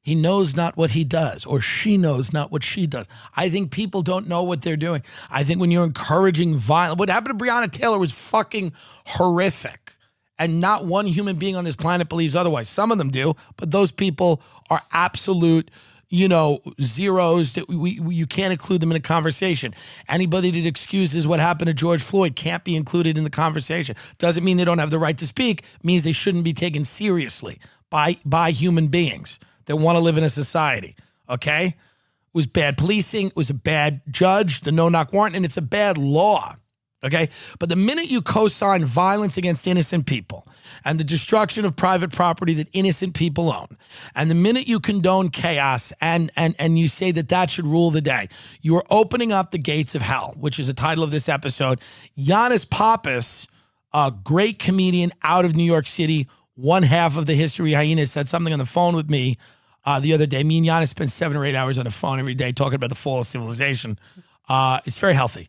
He knows not what he does, or she knows not what she does. I think people don't know what they're doing. I think when you're encouraging violence, what happened to Breonna Taylor was fucking horrific. And not one human being on this planet believes otherwise. Some of them do, but those people are absolute zeros that you can't include them in a conversation. Anybody that excuses what happened to George Floyd can't be included in the conversation. Doesn't mean they don't have the right to speak. Means they shouldn't be taken seriously by human beings that want to live in a society. Okay? It was bad policing. It was a bad judge, the no-knock warrant, and it's a bad law. Okay? But the minute you co-sign violence against innocent people and the destruction of private property that innocent people own, and the minute you condone chaos and you say that should rule the day, you are opening up the gates of hell, which is the title of this episode. Giannis Pappas, a great comedian out of New York City, one half of the History Hyenas, said something on the phone with me the other day. Me and Giannis spend 7 or 8 hours on the phone every day talking about the fall of civilization. It's very healthy.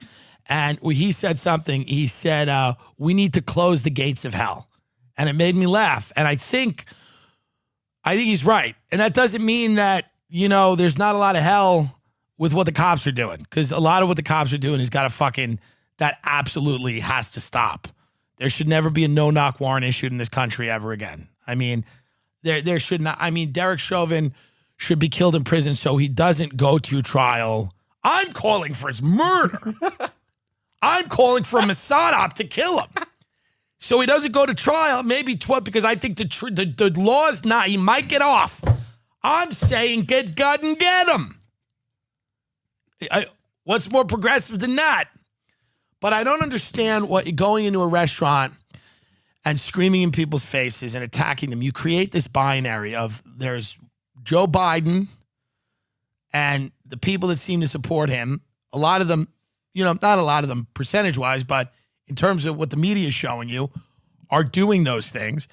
And he said something. He said, we need to close the gates of hell. And it made me laugh. And I think he's right. And that doesn't mean that, there's not a lot of hell with what the cops are doing. Because a lot of what the cops are doing that absolutely has to stop. There should never be a no-knock warrant issued in this country ever again. I mean, there should not. I mean, Derek Chauvin should be killed in prison so he doesn't go to trial. I'm calling for his murder. I'm calling for a Mossad op to kill him. So he doesn't go to trial, maybe because I think the law is not, he might get off. I'm saying get gut and get him. What's more progressive than that? But I don't understand what going into a restaurant and screaming in people's faces and attacking them. You create this binary of there's Joe Biden and the people that seem to support him. A lot of them, not a lot of them percentage-wise, but in terms of what the media is showing you, are doing those things.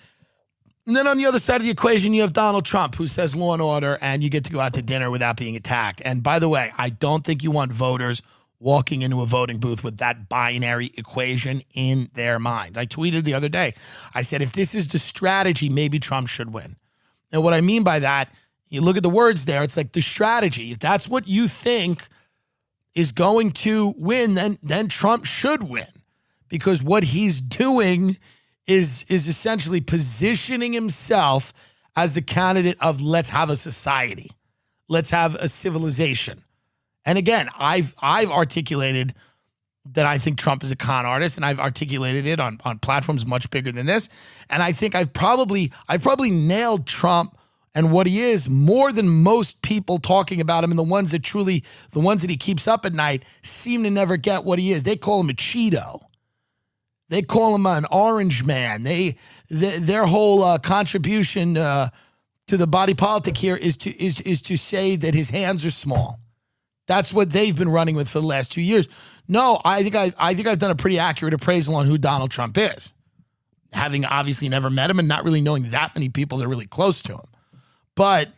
And then on the other side of the equation, you have Donald Trump, who says law and order, and you get to go out to dinner without being attacked. And by the way, I don't think you want voters walking into a voting booth with that binary equation in their minds. I tweeted the other day. I said, if this is the strategy, maybe Trump should win. And what I mean by that, you look at the words there, it's like the strategy. If that's what you think is going to win, then Trump should win. Because what he's doing is essentially positioning himself as the candidate of let's have a society. Let's have a civilization. And again, I've articulated that I think Trump is a con artist, and I've articulated it on platforms much bigger than this. And I think I've probably nailed Trump and what he is more than most people talking about him, and the ones that he keeps up at night seem to never get what he is. They call him a Cheeto. They call him an orange man. Their whole contribution to the body politic here is to say that his hands are small. That's what they've been running with for the last 2 years. No, I think I've done a pretty accurate appraisal on who Donald Trump is, having obviously never met him and not really knowing that many people that are really close to him. But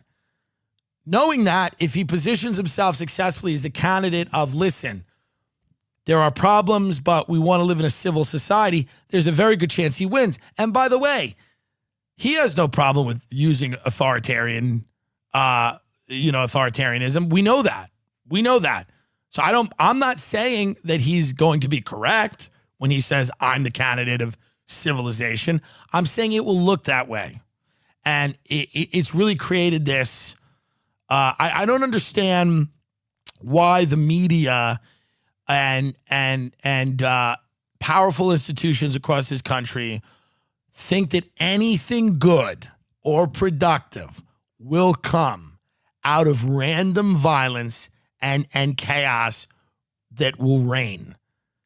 knowing that if he positions himself successfully as the candidate of, listen, there are problems, but we want to live in a civil society, there's a very good chance he wins. And by the way, he has no problem with using authoritarianism. We know that. So I'm not saying that he's going to be correct when he says I'm the candidate of civilization. I'm saying it will look that way. And it's really created this. I don't understand why the media and powerful institutions across this country think that anything good or productive will come out of random violence and chaos that will reign.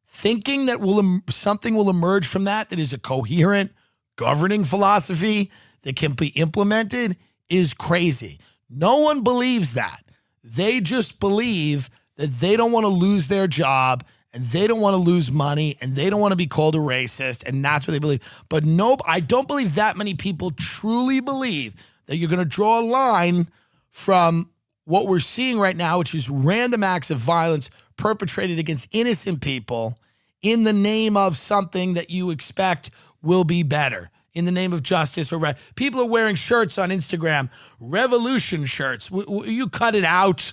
Thinking that something will emerge from that is a coherent governing philosophy that can be implemented is crazy. No one believes that. They just believe that they don't want to lose their job and they don't want to lose money and they don't want to be called a racist, and that's what they believe. But no, I don't believe that many people truly believe that you're going to draw a line from what we're seeing right now, which is random acts of violence perpetrated against innocent people in the name of something that you expect will be better, in the name of justice. People are wearing shirts on Instagram, revolution shirts. You cut it out.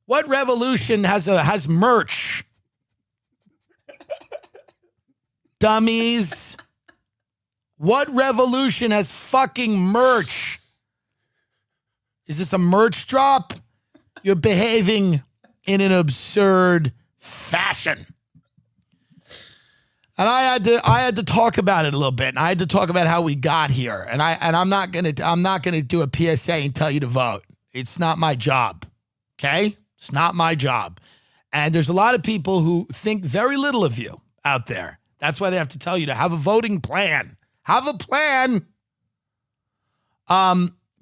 What revolution has merch? Dummies. What revolution has fucking merch? Is this a merch drop? You're behaving in an absurd fashion. And I had to talk about it a little bit. And I had to talk about how we got here. And I'm not gonna do a PSA and tell you to vote. It's not my job. Okay? It's not my job. And there's a lot of people who think very little of you out there. That's why they have to tell you to have a voting plan. Have a plan.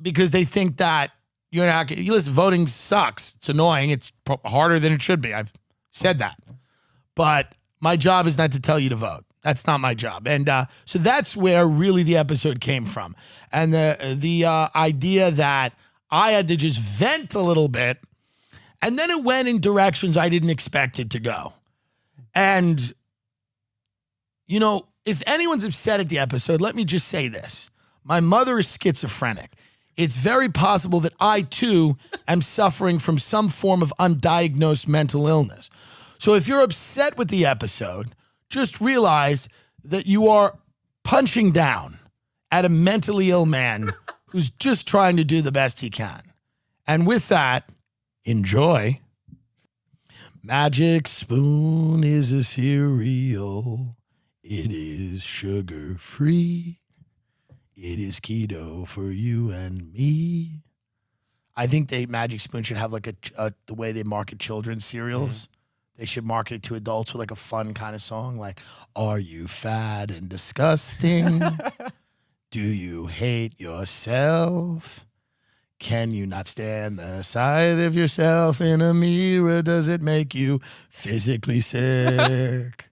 Because they think that you're not. Listen, voting sucks. It's annoying. It's harder than it should be. I've said that. But my job is not to tell you to vote. That's not my job. And so that's where really the episode came from. And the idea that I had to just vent a little bit, and then it went in directions I didn't expect it to go. And, you know, if anyone's upset at the episode, let me just say this. My mother is schizophrenic. It's very possible that I, too, am suffering from some form of undiagnosed mental illness. So if you're upset with the episode, just realize that you are punching down at a mentally ill man who's just trying to do the best he can. And with that, enjoy. Magic Spoon is a cereal. It is sugar-free. It is keto for you and me. I think Magic Spoon should have like the way they market children's cereals. They should market it to adults with like a fun kind of song, like, are you fat and disgusting? Do you hate yourself? Can you not stand the sight of yourself in a mirror? Does it make you physically sick?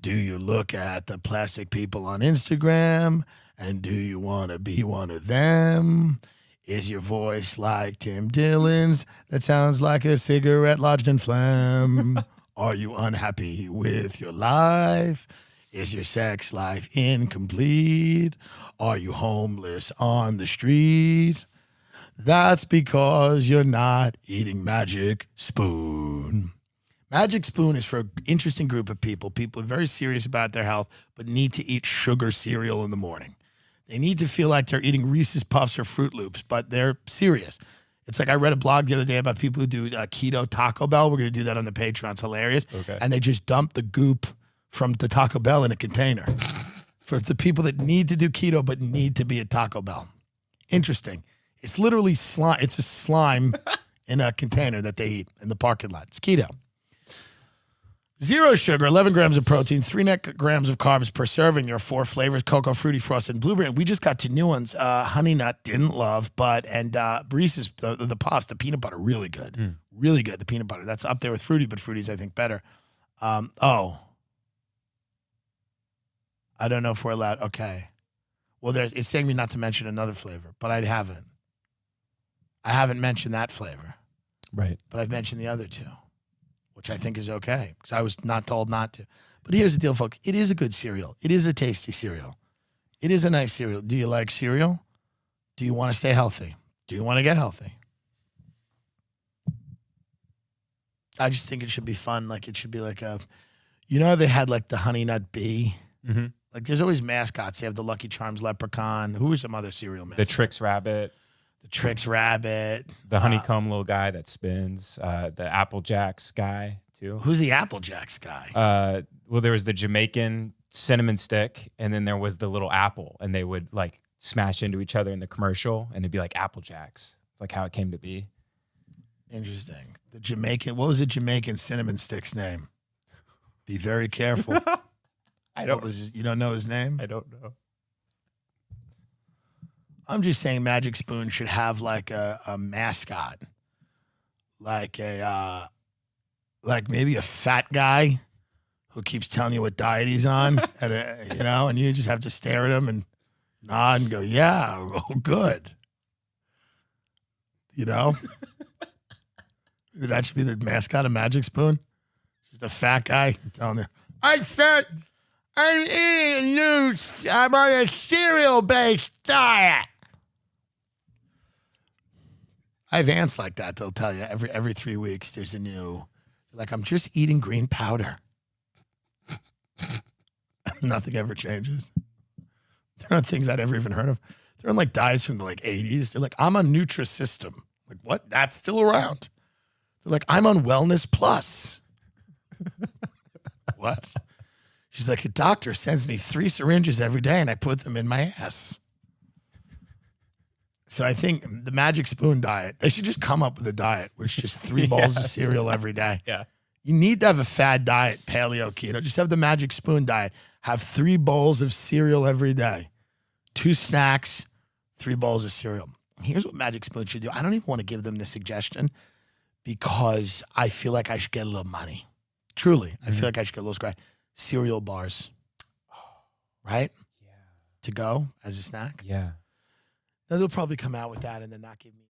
Do you look at the plastic people on Instagram? And do you want to be one of them? Is your voice like Tim Dillon's that sounds like a cigarette lodged in phlegm? Are you unhappy with your life? Is your sex life incomplete? Are you homeless on the street? That's because you're not eating Magic Spoon. Magic Spoon is for an interesting group of people. People are very serious about their health, but need to eat sugar cereal in the morning. They need to feel like they're eating Reese's Puffs or Fruit Loops, but they're serious. It's like I read a blog the other day about people who do keto Taco Bell. We're going to do that on the Patreon. It's hilarious. Okay. And they just dump the goop from the Taco Bell in a container for the people that need to do keto but need to be at Taco Bell. Interesting. It's literally slime. It's a slime in a container that they eat in the parking lot. It's keto. 0 sugar, 11 grams of protein, 3 net grams of carbs per serving. There are 4 flavors: cocoa, fruity, frosted, and blueberry. And we just got 2 new ones. Honey nut, didn't love, and Reese's, the puffs, the peanut butter, really good. Really good, the peanut butter. That's up there with fruity, but fruity's, I think, better. I don't know if we're allowed. Okay. Well, it's saying me not to mention another flavor, but I haven't. I haven't mentioned that flavor. Right. But I've mentioned the other 2. Which I think is okay, because I was not told not to. But here's the deal, folks. It is a good cereal. It is a tasty cereal. It is a nice cereal. Do you like cereal? Do you want to stay healthy? Do you want to get healthy? I just think it should be fun. Like, it should be like they had like the Honey Nut Bee. Mm-hmm. Like, there's always mascots. They have the Lucky Charms leprechaun. Who are some other cereal mascots? The Trix Rabbit. The Trix Rabbit. The honeycomb little guy that spins. The Apple Jacks guy, too. Who's the Apple Jacks guy? Well, there was the Jamaican cinnamon stick, and then there was the little apple, and they would, like, smash into each other in the commercial, and it'd be like Apple Jacks. It's like how it came to be. Interesting. The Jamaican, what was the Jamaican cinnamon stick's name? Be very careful. You don't know his name? I don't know. I'm just saying Magic Spoon should have like a mascot, like maybe a fat guy who keeps telling you what diet he's on, and you just have to stare at him and nod and go, yeah, oh, good. Maybe that should be the mascot of Magic Spoon. Just a fat guy telling you, I'm eating I'm on a cereal-based diet. I have aunts like that. They'll tell you every 3 weeks there's a new, like, I'm just eating green powder. Nothing ever changes. There aren't things I'd ever even heard of. They're on like diets from the like 80s. They're like, I'm on Nutrisystem. Like, what? That's still around. They're like, I'm on Wellness Plus. What? She's like, a doctor sends me 3 syringes every day and I put them in my ass. So I think the magic spoon diet, they should just come up with a diet where it's just 3 bowls of cereal every day. Yeah. You need to have a fad diet, paleo, keto. Just have the magic spoon diet. Have 3 bowls of cereal every day. 2 snacks, 3 bowls of cereal. Here's what Magic Spoon should do. I don't even want to give them the suggestion because I feel like I should get a little money. Truly. I feel like I should get a little scratch. Cereal bars. Right? Yeah. To go as a snack. Yeah. Now they'll probably come out with that and then not give me